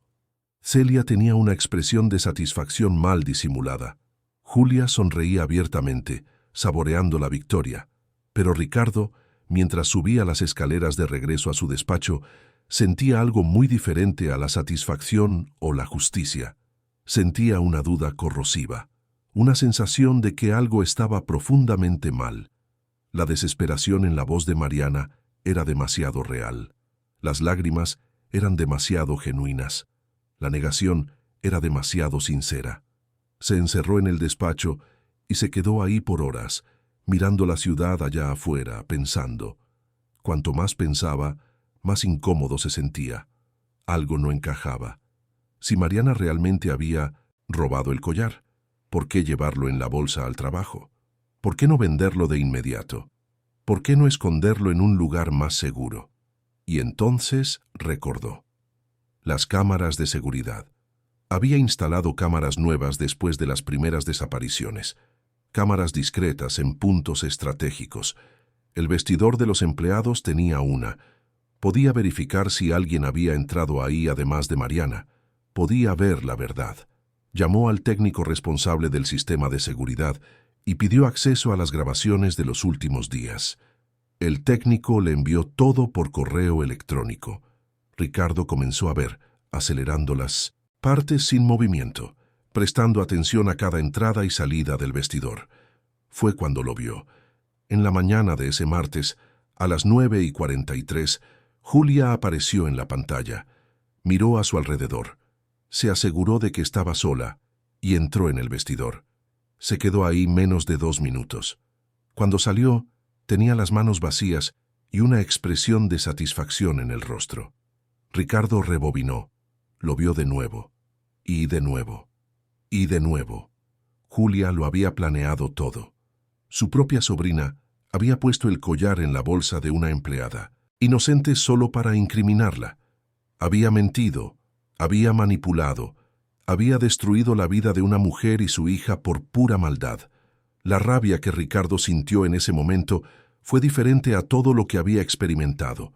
Celia tenía una expresión de satisfacción mal disimulada. Julia sonreía abiertamente, saboreando la victoria. Pero Ricardo, mientras subía las escaleras de regreso a su despacho, sentía algo muy diferente a la satisfacción o la justicia. Sentía una duda corrosiva, una sensación de que algo estaba profundamente mal. La desesperación en la voz de Mariana era demasiado real. Las lágrimas eran demasiado genuinas. La negación era demasiado sincera. Se encerró en el despacho y se quedó ahí por horas, mirando la ciudad allá afuera, pensando. Cuanto más pensaba, más incómodo se sentía. Algo no encajaba. Si Mariana realmente había robado el collar, ¿por qué llevarlo en la bolsa al trabajo? ¿Por qué no venderlo de inmediato? ¿Por qué no esconderlo en un lugar más seguro? Y entonces recordó. Las cámaras de seguridad. Había instalado cámaras nuevas después de las primeras desapariciones. Cámaras discretas en puntos estratégicos. El vestidor de los empleados tenía una. Podía verificar si alguien había entrado ahí además de Mariana. Podía ver la verdad. Llamó al técnico responsable del sistema de seguridad y pidió acceso a las grabaciones de los últimos días. El técnico le envió todo por correo electrónico. Ricardo comenzó a ver, acelerando las partes sin movimiento, prestando atención a cada entrada y salida del vestidor. Fue cuando lo vio. En la mañana de ese martes, a las 9:43, Julia apareció en la pantalla. Miró a su alrededor. Se aseguró de que estaba sola y entró en el vestidor. Se quedó ahí menos de 2 minutos. Cuando salió, tenía las manos vacías y una expresión de satisfacción en el rostro. Ricardo rebobinó. Lo vio de nuevo. Y de nuevo. Y de nuevo. Julia lo había planeado todo. Su propia sobrina había puesto el collar en la bolsa de una empleada, inocente solo para incriminarla. Había mentido, había manipulado, había destruido la vida de una mujer y su hija por pura maldad. La rabia que Ricardo sintió en ese momento fue diferente a todo lo que había experimentado.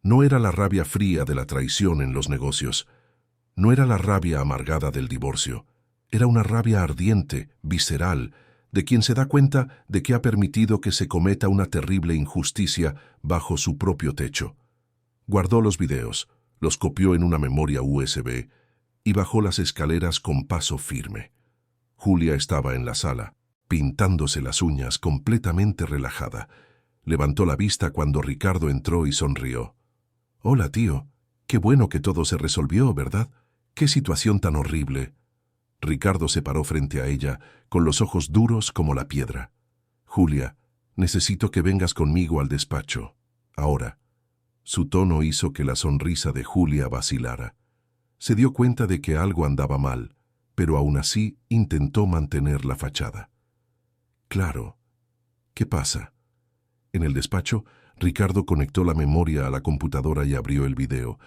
No era la rabia fría de la traición en los negocios. No era la rabia amargada del divorcio. Era una rabia ardiente, visceral, de quien se da cuenta de que ha permitido que se cometa una terrible injusticia bajo su propio techo. Guardó los videos, los copió en una memoria USB y bajó las escaleras con paso firme. Julia estaba en la sala, pintándose las uñas, completamente relajada. Levantó la vista cuando Ricardo entró y sonrió. «Hola, tío. Qué bueno que todo se resolvió, ¿verdad? Qué situación tan horrible». Ricardo se paró frente a ella, con los ojos duros como la piedra. «Julia, necesito que vengas conmigo al despacho. Ahora». Su tono hizo que la sonrisa de Julia vacilara. Se dio cuenta de que algo andaba mal, pero aún así intentó mantener la fachada. «Claro. ¿Qué pasa?» En el despacho, Ricardo conectó la memoria a la computadora y abrió el video.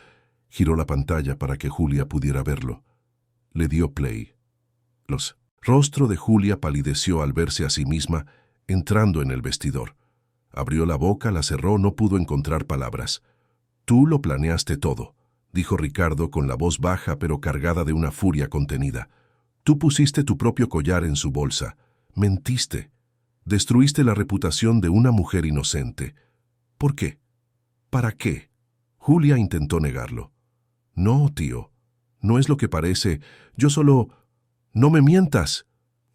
Giró la pantalla para que Julia pudiera verlo. Le dio play. Los rostro de Julia palideció al verse a sí misma entrando en el vestidor. Abrió la boca, la cerró, no pudo encontrar palabras. «Tú lo planeaste todo», dijo Ricardo con la voz baja pero cargada de una furia contenida. «Tú pusiste tu propio collar en su bolsa. Mentiste. Destruiste la reputación de una mujer inocente. ¿Por qué? ¿Para qué?» Julia intentó negarlo. «No, tío. No es lo que parece. Yo solo... ¡No me mientas!»,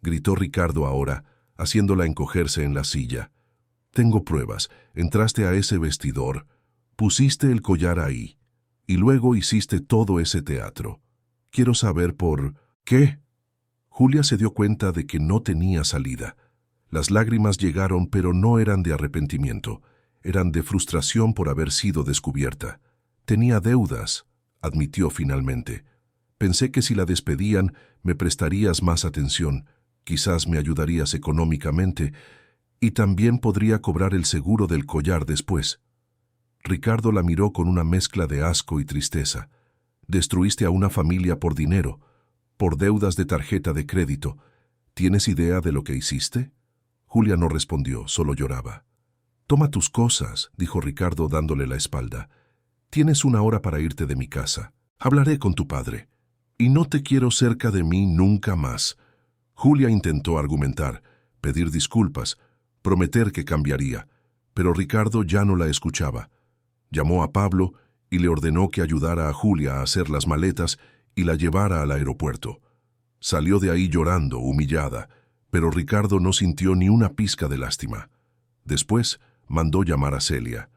gritó Ricardo ahora, haciéndola encogerse en la silla. «Tengo pruebas. Entraste a ese vestidor. Pusiste el collar ahí. Y luego hiciste todo ese teatro. Quiero saber por... ¿qué?». Julia se dio cuenta de que no tenía salida. Las lágrimas llegaron, pero no eran de arrepentimiento. Eran de frustración por haber sido descubierta. «Tenía deudas», admitió finalmente. «Pensé que si la despedían, me prestarías más atención, quizás me ayudarías económicamente, y también podría cobrar el seguro del collar después». Ricardo la miró con una mezcla de asco y tristeza. «Destruiste a una familia por dinero, por deudas de tarjeta de crédito. ¿Tienes idea de lo que hiciste?». Julia no respondió, solo lloraba. Toma tus cosas, dijo Ricardo dándole la espalda. Tienes 1 hora para irte de mi casa. Hablaré con tu padre. Y no te quiero cerca de mí nunca más. Julia intentó argumentar, pedir disculpas, prometer que cambiaría, pero Ricardo ya no la escuchaba. Llamó a Pablo y le ordenó que ayudara a Julia a hacer las maletas y la llevara al aeropuerto. Salió de ahí llorando, humillada, pero Ricardo no sintió ni una pizca de lástima. Después mandó llamar a Celia.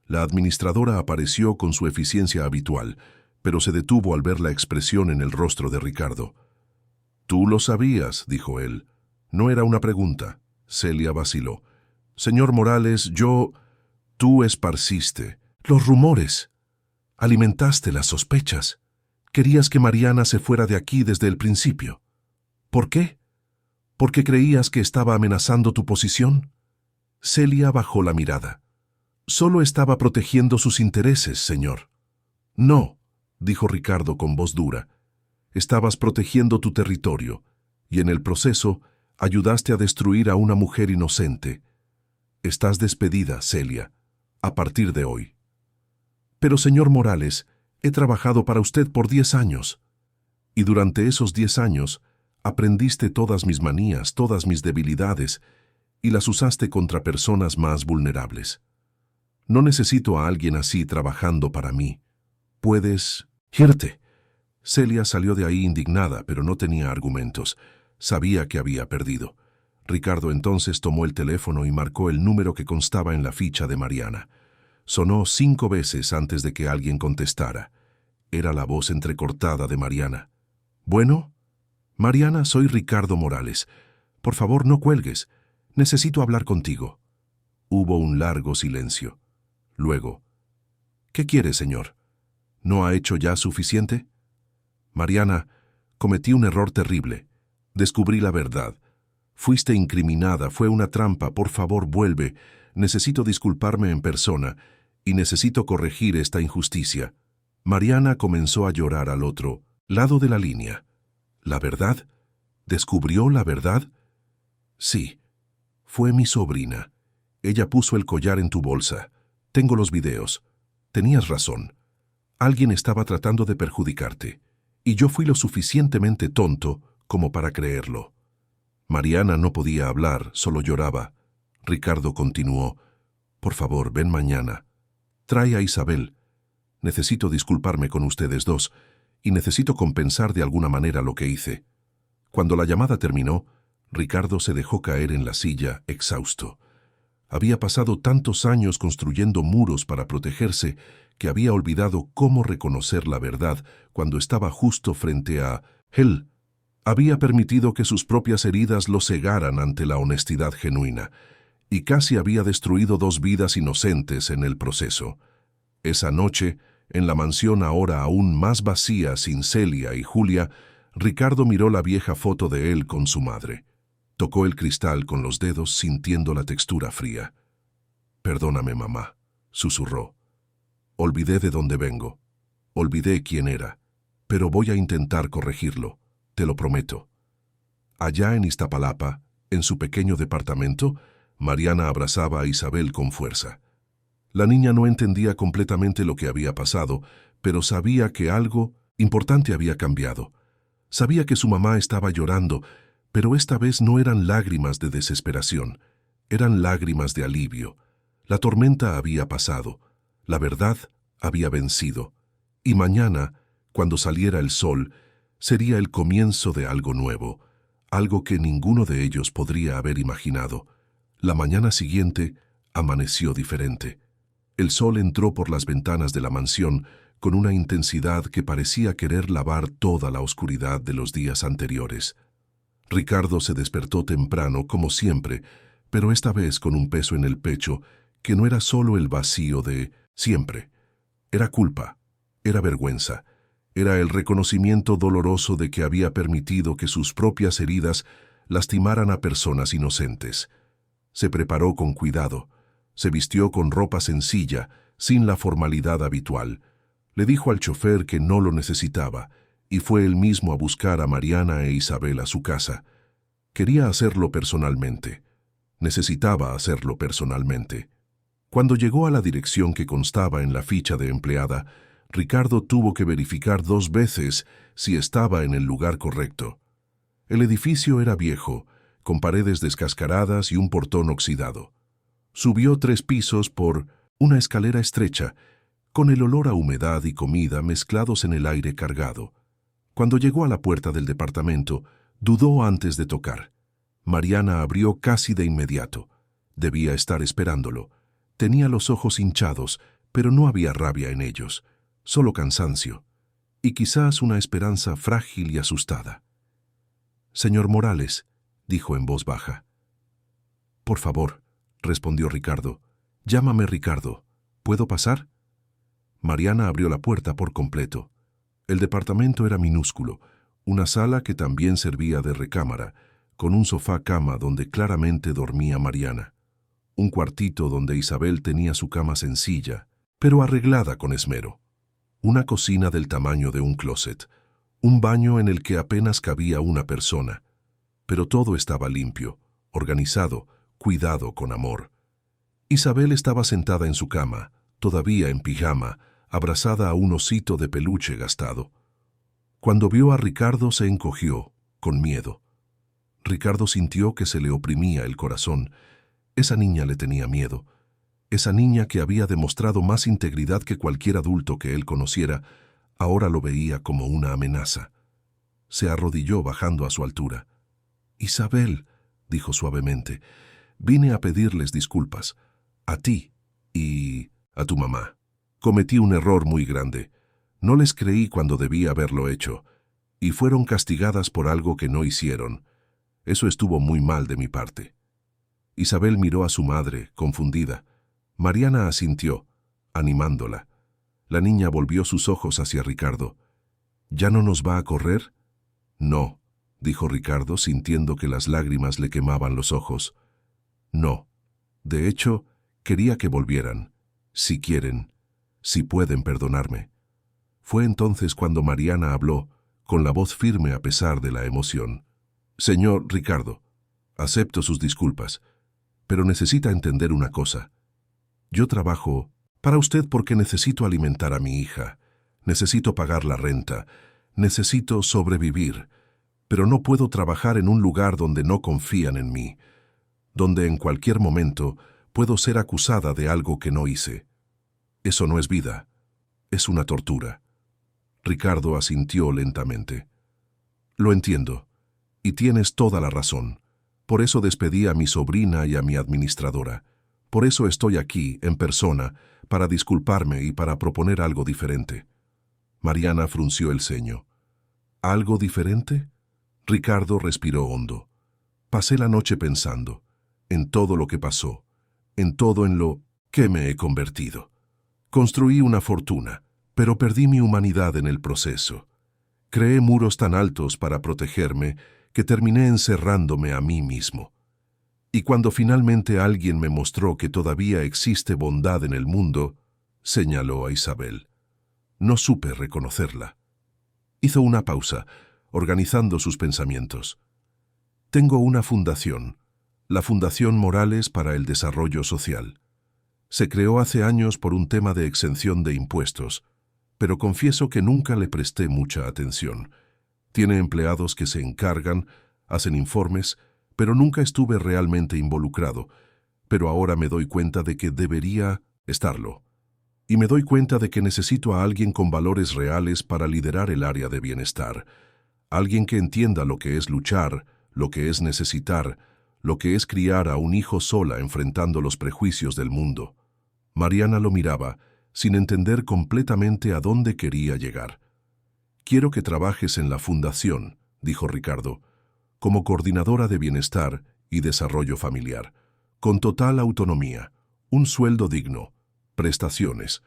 La administradora apareció con su eficiencia habitual, pero se detuvo al ver la expresión en el rostro de Ricardo. «Tú lo sabías», dijo él. No era una pregunta. Celia vaciló. «Señor Morales, Tú esparciste los rumores. Alimentaste las sospechas. Querías que Mariana se fuera de aquí desde el principio. ¿Por qué? ¿Porque creías que estaba amenazando tu posición?» Celia bajó la mirada. «Solo estaba protegiendo sus intereses, señor». «No», dijo Ricardo con voz dura. «Estabas protegiendo tu territorio, y en el proceso ayudaste a destruir a una mujer inocente. Estás despedida, Celia, a partir de hoy». «Pero, señor Morales, he trabajado para usted por 10 años. Y durante esos 10 años aprendiste todas mis manías, todas mis debilidades, y las usaste contra personas más vulnerables. No necesito a alguien así trabajando para mí. Puedes irte». Celia salió de ahí indignada, pero no tenía argumentos. Sabía que había perdido. Ricardo entonces tomó el teléfono y marcó el número que constaba en la ficha de Mariana. Sonó 5 veces antes de que alguien contestara. Era la voz entrecortada de Mariana. «¿Bueno? Mariana, soy Ricardo Morales. Por favor, no cuelgues. Necesito hablar contigo». Hubo un largo silencio. Luego, «¿Qué quiere, señor? ¿No ha hecho ya suficiente?» «Mariana, cometí un error terrible. Descubrí la verdad. Fuiste incriminada, fue una trampa. Por favor, vuelve. Necesito disculparme en persona y necesito corregir esta injusticia». Mariana comenzó a llorar al otro lado de la línea. «¿La verdad? ¿Descubrió la verdad?» «Sí. Fue mi sobrina. Ella puso el collar en tu bolsa. Tengo los videos. Tenías razón. Alguien estaba tratando de perjudicarte, y yo fui lo suficientemente tonto como para creerlo». Mariana no podía hablar, solo lloraba. Ricardo continuó. «Por favor, ven mañana. Trae a Isabel. Necesito disculparme con ustedes dos, y necesito compensar de alguna manera lo que hice». Cuando la llamada terminó, Ricardo se dejó caer en la silla, exhausto. Había pasado tantos años construyendo muros para protegerse que había olvidado cómo reconocer la verdad cuando estaba justo frente a él. Había permitido que sus propias heridas lo cegaran ante la honestidad genuina, y casi había destruido 2 vidas inocentes en el proceso. Esa noche, en la mansión ahora aún más vacía sin Celia y Julia, Ricardo miró la vieja foto de él con su madre. Tocó el cristal con los dedos sintiendo la textura fría. «Perdóname, mamá», susurró. «Olvidé de dónde vengo. Olvidé quién era. Pero voy a intentar corregirlo. Te lo prometo». Allá en Iztapalapa, en su pequeño departamento, Mariana abrazaba a Isabel con fuerza. La niña no entendía completamente lo que había pasado, pero sabía que algo importante había cambiado. Sabía que su mamá estaba llorando, pero esta vez no eran lágrimas de desesperación, eran lágrimas de alivio. La tormenta había pasado, la verdad había vencido, y mañana, cuando saliera el sol, sería el comienzo de algo nuevo, algo que ninguno de ellos podría haber imaginado. La mañana siguiente amaneció diferente. El sol entró por las ventanas de la mansión con una intensidad que parecía querer lavar toda la oscuridad de los días anteriores. Ricardo se despertó temprano, como siempre, pero esta vez con un peso en el pecho que no era solo el vacío de siempre. Era culpa, era vergüenza, era el reconocimiento doloroso de que había permitido que sus propias heridas lastimaran a personas inocentes. Se preparó con cuidado, se vistió con ropa sencilla, sin la formalidad habitual. Le dijo al chofer que no lo necesitaba, y fue él mismo a buscar a Mariana e Isabel a su casa. Quería hacerlo personalmente. Necesitaba hacerlo personalmente. Cuando llegó a la dirección que constaba en la ficha de empleada, Ricardo tuvo que verificar 2 veces si estaba en el lugar correcto. El edificio era viejo, con paredes descascaradas y un portón oxidado. Subió 3 pisos por una escalera estrecha, con el olor a humedad y comida mezclados en el aire cargado. Cuando llegó a la puerta del departamento, dudó antes de tocar. Mariana abrió casi de inmediato. Debía estar esperándolo. Tenía los ojos hinchados, pero no había rabia en ellos, solo cansancio, y quizás una esperanza frágil y asustada. «Señor Morales», dijo en voz baja. «Por favor», respondió Ricardo. «Llámame Ricardo. ¿Puedo pasar?» Mariana abrió la puerta por completo. El departamento era minúsculo, una sala que también servía de recámara, con un sofá-cama donde claramente dormía Mariana. Un cuartito donde Isabel tenía su cama sencilla, pero arreglada con esmero. Una cocina del tamaño de un closet. Un baño en el que apenas cabía una persona. Pero todo estaba limpio, organizado, cuidado con amor. Isabel estaba sentada en su cama, todavía en pijama, abrazada a un osito de peluche gastado. Cuando vio a Ricardo se encogió, con miedo. Ricardo sintió que se le oprimía el corazón. Esa niña le tenía miedo. Esa niña que había demostrado más integridad que cualquier adulto que él conociera, ahora lo veía como una amenaza. Se arrodilló bajando a su altura. «Isabel», dijo suavemente, «vine a pedirles disculpas. A ti y a tu mamá. Cometí un error muy grande. No les creí cuando debí haberlo hecho, y fueron castigadas por algo que no hicieron. Eso estuvo muy mal de mi parte». Isabel miró a su madre, confundida. Mariana asintió, animándola. La niña volvió sus ojos hacia Ricardo. «¿Ya no nos va a correr?» «No», dijo Ricardo, sintiendo que las lágrimas le quemaban los ojos. «No. De hecho, quería que volvieran. Si quieren, si pueden perdonarme». Fue entonces cuando Mariana habló, con la voz firme a pesar de la emoción. «Señor Ricardo, acepto sus disculpas, pero necesita entender una cosa. Yo trabajo para usted porque necesito alimentar a mi hija, necesito pagar la renta, necesito sobrevivir, pero no puedo trabajar en un lugar donde no confían en mí, donde en cualquier momento puedo ser acusada de algo que no hice. Eso no es vida, es una tortura». Ricardo asintió lentamente. «Lo entiendo, y tienes toda la razón. Por eso despedí a mi sobrina y a mi administradora. Por eso estoy aquí, en persona, para disculparme y para proponer algo diferente». Mariana frunció el ceño. «¿Algo diferente?» Ricardo respiró hondo. «Pasé la noche pensando, en todo lo que pasó, en todo en lo que me he convertido. Construí una fortuna, pero perdí mi humanidad en el proceso. Creé muros tan altos para protegerme que terminé encerrándome a mí mismo. Y cuando finalmente alguien me mostró que todavía existe bondad en el mundo», señaló a Isabel, «no supe reconocerla». Hizo una pausa, organizando sus pensamientos. «Tengo una fundación, la Fundación Morales para el Desarrollo Social. Se creó hace años por un tema de exención de impuestos, pero confieso que nunca le presté mucha atención. Tiene empleados que se encargan, hacen informes, pero nunca estuve realmente involucrado. Pero ahora me doy cuenta de que debería estarlo. Y me doy cuenta de que necesito a alguien con valores reales para liderar el área de bienestar. Alguien que entienda lo que es luchar, lo que es necesitar, lo que es criar a un hijo sola enfrentando los prejuicios del mundo». Mariana lo miraba, sin entender completamente a dónde quería llegar. «Quiero que trabajes en la fundación», dijo Ricardo, «como coordinadora de bienestar y desarrollo familiar, con total autonomía, un sueldo digno, prestaciones.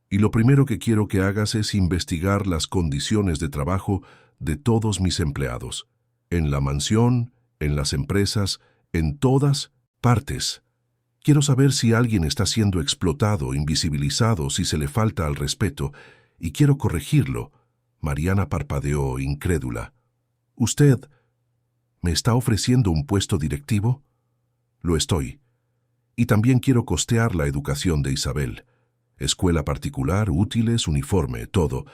Y lo primero que quiero que hagas es investigar las condiciones de trabajo de todos mis empleados, en la mansión, en las empresas, en todas partes. Quiero saber si alguien está siendo explotado, invisibilizado, si se le falta al respeto, y quiero corregirlo». Mariana parpadeó, incrédula. «¿Usted me está ofreciendo un puesto directivo?» «Lo estoy. Y también quiero costear la educación de Isabel. Escuela particular, útiles, uniforme, todo.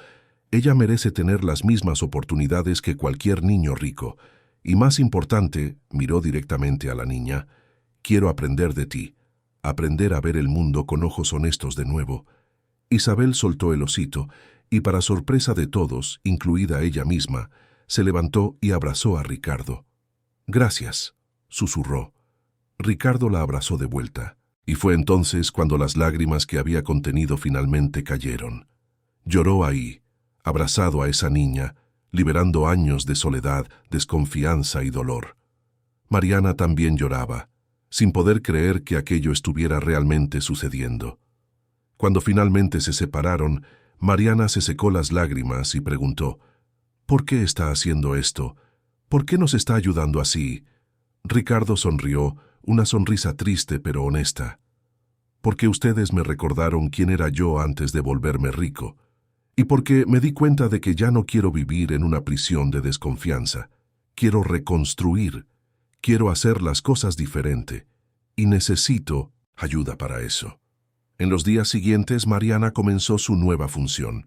Ella merece tener las mismas oportunidades que cualquier niño rico. Y más importante, miró directamente a la niña, quiero aprender de ti, aprender a ver el mundo con ojos honestos de nuevo. Isabel soltó el osito y, para sorpresa de todos, incluida ella misma, se levantó y abrazó a Ricardo. «Gracias», susurró. Ricardo la abrazó de vuelta, y fue entonces cuando las lágrimas que había contenido finalmente cayeron. Lloró ahí, abrazado a esa niña, liberando años de soledad, desconfianza y dolor. Mariana también lloraba, sin poder creer que aquello estuviera realmente sucediendo. Cuando finalmente se separaron, Mariana se secó las lágrimas y preguntó, «¿Por qué está haciendo esto? ¿Por qué nos está ayudando así?» Ricardo sonrió, una sonrisa triste pero honesta. «Porque ustedes me recordaron quién era yo antes de volverme rico, y porque me di cuenta de que ya no quiero vivir en una prisión de desconfianza. Quiero reconstruir, quiero hacer las cosas diferente, y necesito ayuda para eso». En los días siguientes, Mariana comenzó su nueva función.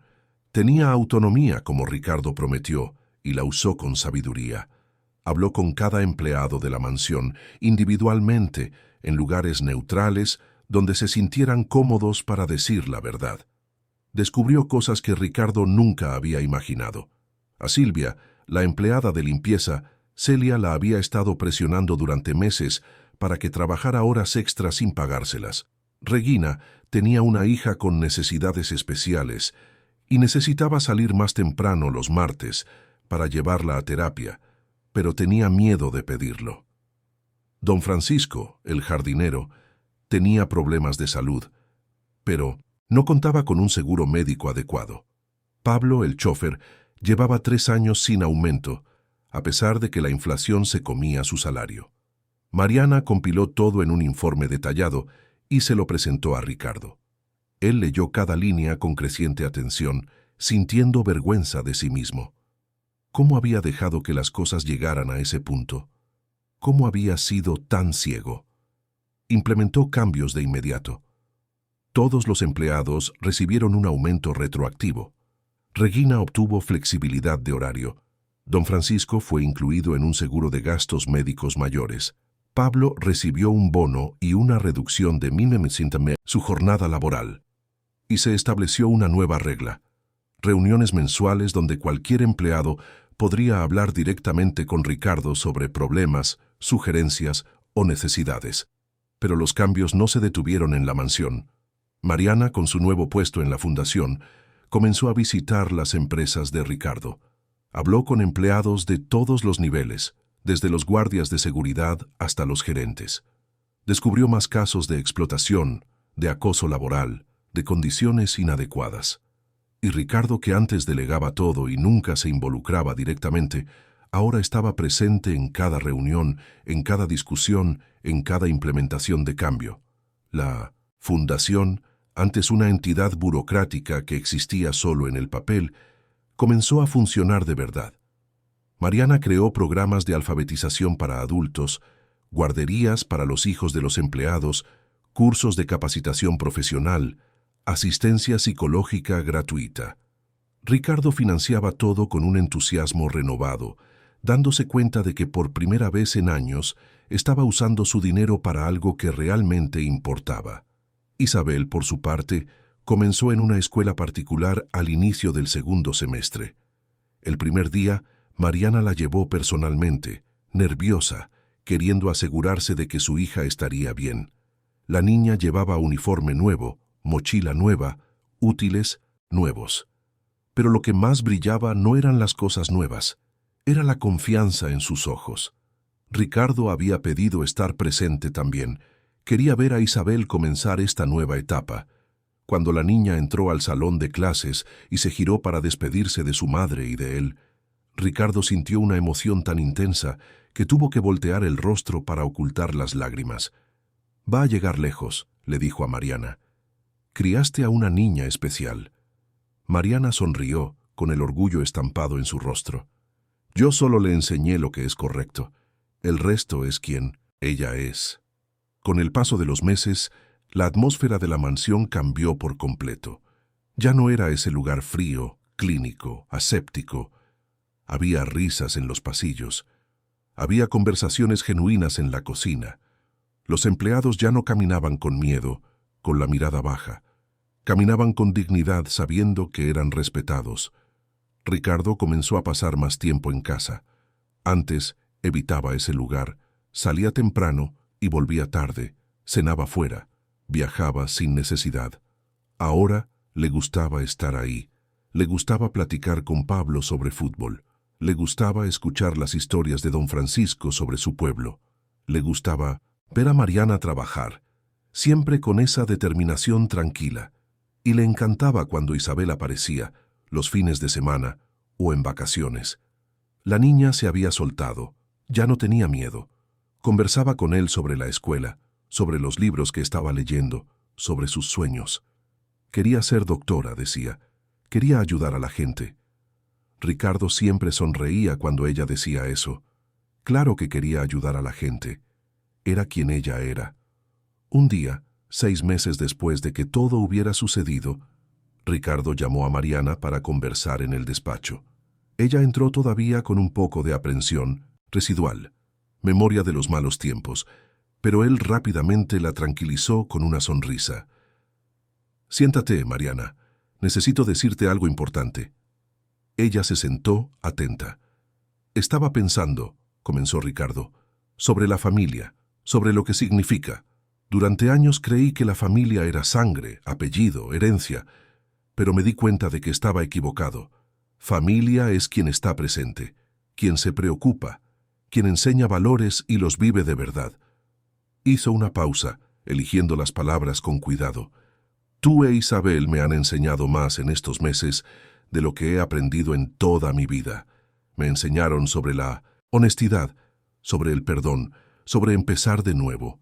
Tenía autonomía, como Ricardo prometió, y la usó con sabiduría. Habló con cada empleado de la mansión, individualmente, en lugares neutrales, donde se sintieran cómodos para decir la verdad. Descubrió cosas que Ricardo nunca había imaginado. A Silvia, la empleada de limpieza, Celia la había estado presionando durante meses para que trabajara horas extras sin pagárselas. Regina tenía una hija con necesidades especiales y necesitaba salir más temprano los martes para llevarla a terapia, pero tenía miedo de pedirlo. Don Francisco, el jardinero, tenía problemas de salud, pero no contaba con un seguro médico adecuado. Pablo, el chofer, llevaba 3 años sin aumento, a pesar de que la inflación se comía su salario. Mariana compiló todo en un informe detallado y se lo presentó a Ricardo. Él leyó cada línea con creciente atención, sintiendo vergüenza de sí mismo. ¿Cómo había dejado que las cosas llegaran a ese punto? ¿Cómo había sido tan ciego? Implementó cambios de inmediato. Todos los empleados recibieron un aumento retroactivo. Regina obtuvo flexibilidad de horario. Don Francisco fue incluido en un seguro de gastos médicos mayores. Pablo recibió un bono y una reducción de su jornada laboral. Y se estableció una nueva regla: reuniones mensuales donde cualquier empleado podría hablar directamente con Ricardo sobre problemas, sugerencias o necesidades. Pero los cambios no se detuvieron en la mansión. Mariana, con su nuevo puesto en la fundación, comenzó a visitar las empresas de Ricardo. Habló con empleados de todos los niveles, desde los guardias de seguridad hasta los gerentes. Descubrió más casos de explotación, de acoso laboral, de condiciones inadecuadas. Y Ricardo, que antes delegaba todo y nunca se involucraba directamente, ahora estaba presente en cada reunión, en cada discusión, en cada implementación de cambio. La fundación, antes una entidad burocrática que existía solo en el papel, comenzó a funcionar de verdad. Mariana creó programas de alfabetización para adultos, guarderías para los hijos de los empleados, cursos de capacitación profesional, asistencia psicológica gratuita. Ricardo financiaba todo con un entusiasmo renovado, dándose cuenta de que por primera vez en años estaba usando su dinero para algo que realmente importaba. Isabel, por su parte, comenzó en una escuela particular al inicio del segundo semestre. El primer día, Mariana la llevó personalmente, nerviosa, queriendo asegurarse de que su hija estaría bien. La niña llevaba uniforme nuevo, mochila nueva, útiles nuevos. Pero lo que más brillaba no eran las cosas nuevas, era la confianza en sus ojos. Ricardo había pedido estar presente también. Quería ver a Isabel comenzar esta nueva etapa. Cuando la niña entró al salón de clases y se giró para despedirse de su madre y de él, Ricardo sintió una emoción tan intensa que tuvo que voltear el rostro para ocultar las lágrimas. «Va a llegar lejos», le dijo a Mariana. «Criaste a una niña especial». Mariana sonrió, con el orgullo estampado en su rostro. «Yo solo le enseñé lo que es correcto. El resto es quien ella es». Con el paso de los meses, la atmósfera de la mansión cambió por completo. Ya no era ese lugar frío, clínico, aséptico. Había risas en los pasillos. Había conversaciones genuinas en la cocina. Los empleados ya no caminaban con miedo, con la mirada baja. Caminaban con dignidad sabiendo que eran respetados. Ricardo comenzó a pasar más tiempo en casa. Antes evitaba ese lugar, salía temprano y volvía tarde, cenaba fuera, viajaba sin necesidad. Ahora le gustaba estar ahí. Le gustaba platicar con Pablo sobre fútbol. Le gustaba escuchar las historias de don Francisco sobre su pueblo. Le gustaba ver a Mariana trabajar, siempre con esa determinación tranquila. Y le encantaba cuando Isabel aparecía, los fines de semana o en vacaciones. La niña se había soltado, ya no tenía miedo. Conversaba con él sobre la escuela, sobre los libros que estaba leyendo, sobre sus sueños. Quería ser doctora, decía. Quería ayudar a la gente. Ricardo siempre sonreía cuando ella decía eso. Claro que quería ayudar a la gente. Era quien ella era. Un día, 6 meses después de que todo hubiera sucedido, Ricardo llamó a Mariana para conversar en el despacho. Ella entró todavía con un poco de aprensión, residual, memoria de los malos tiempos, pero él rápidamente la tranquilizó con una sonrisa. «Siéntate, Mariana. Necesito decirte algo importante». Ella se sentó, atenta. «Estaba pensando», comenzó Ricardo, «sobre la familia, sobre lo que significa. Durante años creí que la familia era sangre, apellido, herencia, pero me di cuenta de que estaba equivocado. Familia es quien está presente, quien se preocupa, quien enseña valores y los vive de verdad». Hizo una pausa, eligiendo las palabras con cuidado. «Tú e Isabel me han enseñado más en estos meses de lo que he aprendido en toda mi vida. Me enseñaron sobre la honestidad, sobre el perdón, sobre empezar de nuevo.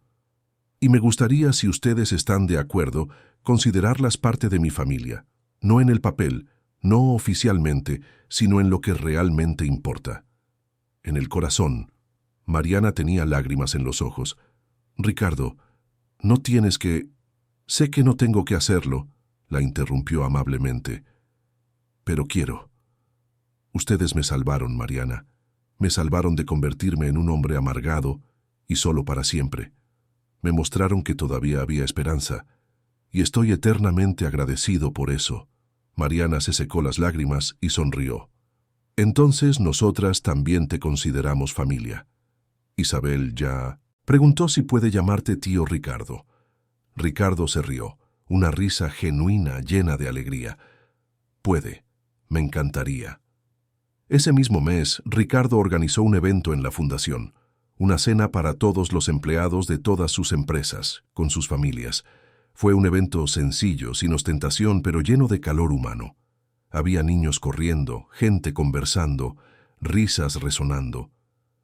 Y me gustaría, si ustedes están de acuerdo, considerarlas parte de mi familia, no en el papel, no oficialmente, sino en lo que realmente importa». En el corazón, Mariana tenía lágrimas en los ojos. «Ricardo, no tienes que... Sé que no tengo que hacerlo», la interrumpió amablemente. «Pero quiero. Ustedes me salvaron, Mariana. Me salvaron de convertirme en un hombre amargado y solo para siempre. Me mostraron que todavía había esperanza, y estoy eternamente agradecido por eso». Mariana se secó las lágrimas y sonrió. «Entonces nosotras también te consideramos familia». Isabel ya preguntó si puede llamarte tío Ricardo. Ricardo se rió, una risa genuina llena de alegría. «Puede, me encantaría». Ese mismo mes, Ricardo organizó un evento en la fundación, una cena para todos los empleados de todas sus empresas, con sus familias. Fue un evento sencillo, sin ostentación, pero lleno de calor humano. Había niños corriendo, gente conversando, risas resonando.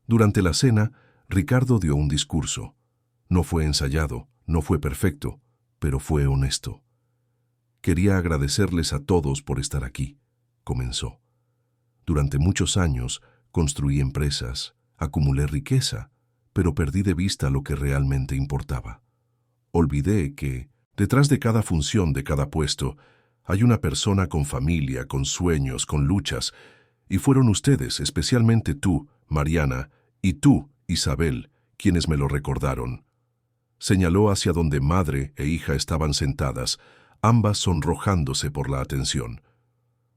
Durante la cena, Ricardo dio un discurso. No fue ensayado, no fue perfecto, pero fue honesto. «Quería agradecerles a todos por estar aquí», comenzó. «Durante muchos años construí empresas, acumulé riqueza, pero perdí de vista lo que realmente importaba. Olvidé que, detrás de cada función, de cada puesto, hay una persona con familia, con sueños, con luchas, y fueron ustedes, especialmente tú, Mariana, y tú, Isabel, quienes me lo recordaron». Señaló hacia donde madre e hija estaban sentadas, ambas sonrojándose por la atención.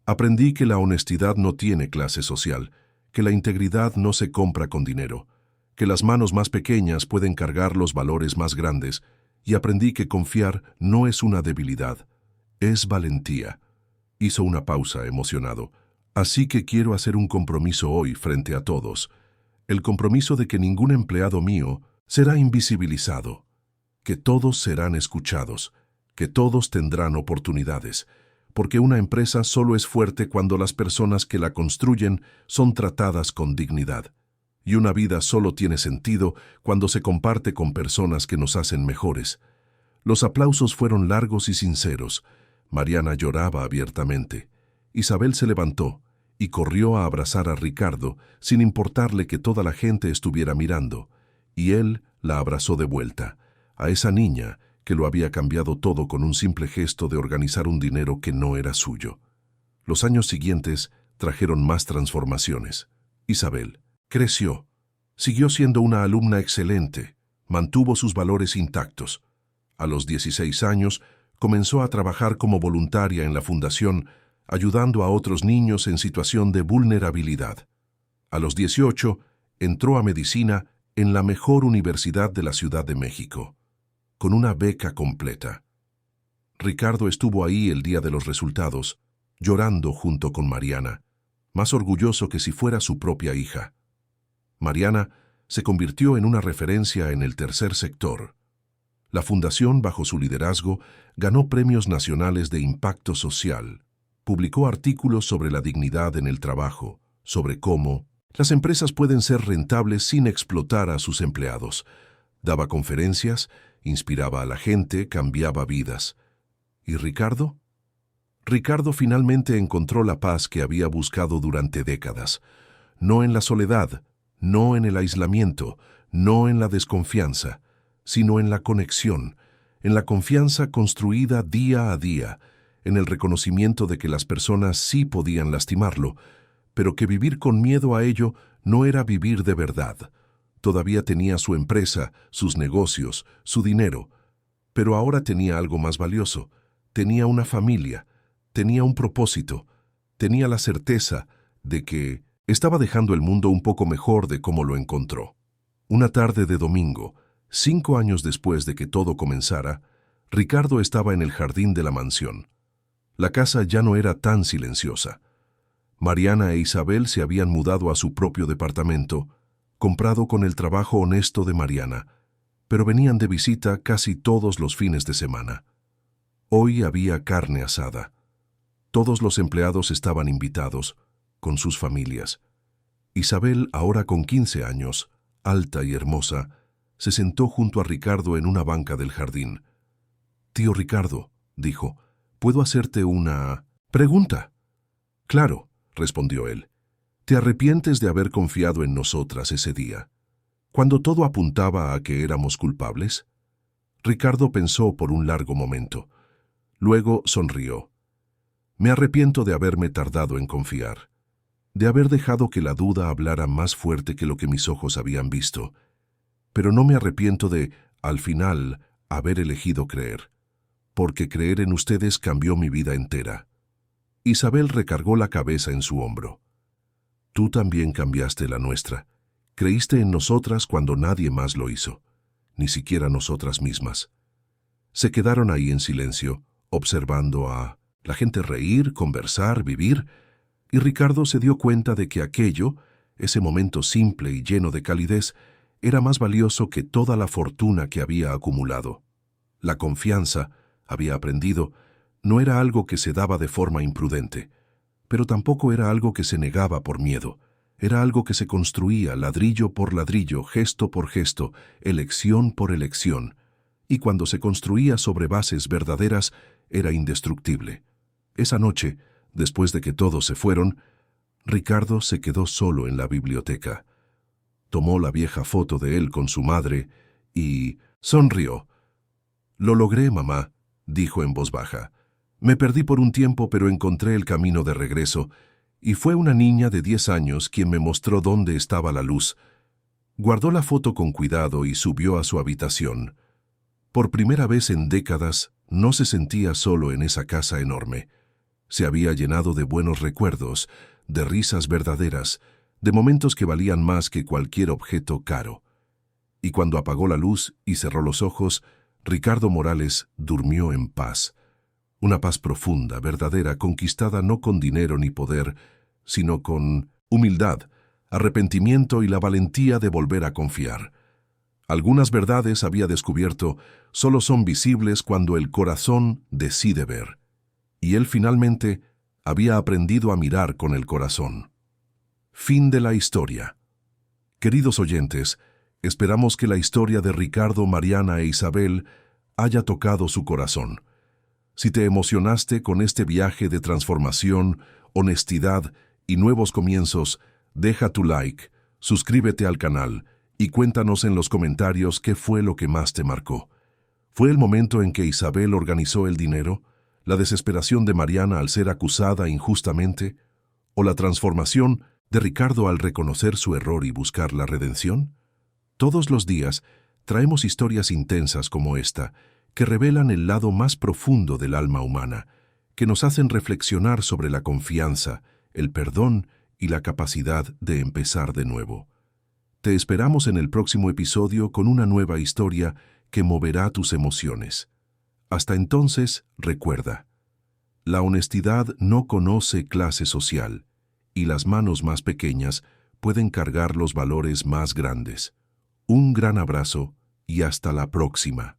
«Aprendí que la honestidad no tiene clase social, que la integridad no se compra con dinero, que las manos más pequeñas pueden cargar los valores más grandes, y aprendí que confiar no es una debilidad, es valentía». Hizo una pausa, emocionado. «Así que quiero hacer un compromiso hoy frente a todos. El compromiso de que ningún empleado mío será invisibilizado, que todos serán escuchados, que todos tendrán oportunidades, porque una empresa solo es fuerte cuando las personas que la construyen son tratadas con dignidad, y una vida solo tiene sentido cuando se comparte con personas que nos hacen mejores». Los aplausos fueron largos y sinceros. Mariana lloraba abiertamente. Isabel se levantó y corrió a abrazar a Ricardo, sin importarle que toda la gente estuviera mirando, y él la abrazó de vuelta. a esa niña que lo había cambiado todo con un simple gesto de organizar un dinero que no era suyo. Los años siguientes trajeron más transformaciones. Isabel creció, siguió siendo una alumna excelente, mantuvo sus valores intactos. A los 16 años, comenzó a trabajar como voluntaria en la fundación, ayudando a otros niños en situación de vulnerabilidad. A los 18, entró a medicina en la mejor universidad de la Ciudad de México, con una beca completa. Ricardo estuvo ahí el día de los resultados, llorando junto con Mariana, más orgulloso que si fuera su propia hija. Mariana se convirtió en una referencia en el tercer sector. La fundación, bajo su liderazgo, ganó premios nacionales de impacto social. Publicó artículos sobre la dignidad en el trabajo, sobre cómo las empresas pueden ser rentables sin explotar a sus empleados. Daba conferencias, inspiraba a la gente, cambiaba vidas. ¿Y Ricardo? Ricardo finalmente encontró la paz que había buscado durante décadas. No en la soledad, no en el aislamiento, no en la desconfianza, sino en la conexión, en la confianza construida día a día, en el reconocimiento de que las personas sí podían lastimarlo, pero que vivir con miedo a ello no era vivir de verdad. Todavía tenía su empresa, sus negocios, su dinero, pero ahora tenía algo más valioso. Tenía una familia, tenía un propósito, tenía la certeza de que estaba dejando el mundo un poco mejor de cómo lo encontró. Una tarde de domingo, 5 años después de que todo comenzara, Ricardo estaba en el jardín de la mansión. La casa ya no era tan silenciosa. Mariana e Isabel se habían mudado a su propio departamento, comprado con el trabajo honesto de Mariana, pero venían de visita casi todos los fines de semana. Hoy había carne asada. Todos los empleados estaban invitados, con sus familias. Isabel, ahora con 15 años, alta y hermosa, se sentó junto a Ricardo en una banca del jardín. «Tío Ricardo», dijo, «¿puedo hacerte una pregunta?» «Claro», respondió él. «¿Te arrepientes de haber confiado en nosotras ese día, cuando todo apuntaba a que éramos culpables?» Ricardo pensó por un largo momento. Luego sonrió. «Me arrepiento de haberme tardado en confiar, de haber dejado que la duda hablara más fuerte que lo que mis ojos habían visto. Pero no me arrepiento de, al final, haber elegido creer, porque creer en ustedes cambió mi vida entera». Isabel recargó la cabeza en su hombro. «Tú también cambiaste la nuestra. Creíste en nosotras cuando nadie más lo hizo, ni siquiera nosotras mismas». Se quedaron ahí en silencio, observando a la gente reír, conversar, vivir, y Ricardo se dio cuenta de que aquello, ese momento simple y lleno de calidez, era más valioso que toda la fortuna que había acumulado. La confianza, había aprendido, no era algo que se daba de forma imprudente, pero tampoco era algo que se negaba por miedo. Era algo que se construía ladrillo por ladrillo, gesto por gesto, elección por elección, y cuando se construía sobre bases verdaderas, era indestructible. Esa noche, después de que todos se fueron, Ricardo se quedó solo en la biblioteca. Tomó la vieja foto de él con su madre y sonrió. «Lo logré, mamá», dijo en voz baja. «Me perdí por un tiempo, pero encontré el camino de regreso, y fue una niña de 10 años quien me mostró dónde estaba la luz». Guardó la foto con cuidado y subió a su habitación. Por primera vez en décadas, no se sentía solo en esa casa enorme. Se había llenado de buenos recuerdos, de risas verdaderas, de momentos que valían más que cualquier objeto caro. Y cuando apagó la luz y cerró los ojos, Ricardo Morales durmió en paz. Una paz profunda, verdadera, conquistada no con dinero ni poder, sino con humildad, arrepentimiento y la valentía de volver a confiar. Algunas verdades, había descubierto, solo son visibles cuando el corazón decide ver. Y él finalmente había aprendido a mirar con el corazón. Fin de la historia. Queridos oyentes, esperamos que la historia de Ricardo, Mariana e Isabel haya tocado su corazón. Si te emocionaste con este viaje de transformación, honestidad y nuevos comienzos, deja tu like, suscríbete al canal y cuéntanos en los comentarios qué fue lo que más te marcó. ¿Fue el momento en que Isabel organizó el dinero, la desesperación de Mariana al ser acusada injustamente, o la transformación de Ricardo al reconocer su error y buscar la redención? Todos los días traemos historias intensas como esta, que revelan el lado más profundo del alma humana, que nos hacen reflexionar sobre la confianza, el perdón y la capacidad de empezar de nuevo. Te esperamos en el próximo episodio con una nueva historia que moverá tus emociones. Hasta entonces, recuerda, la honestidad no conoce clase social, y las manos más pequeñas pueden cargar los valores más grandes. Un gran abrazo y hasta la próxima.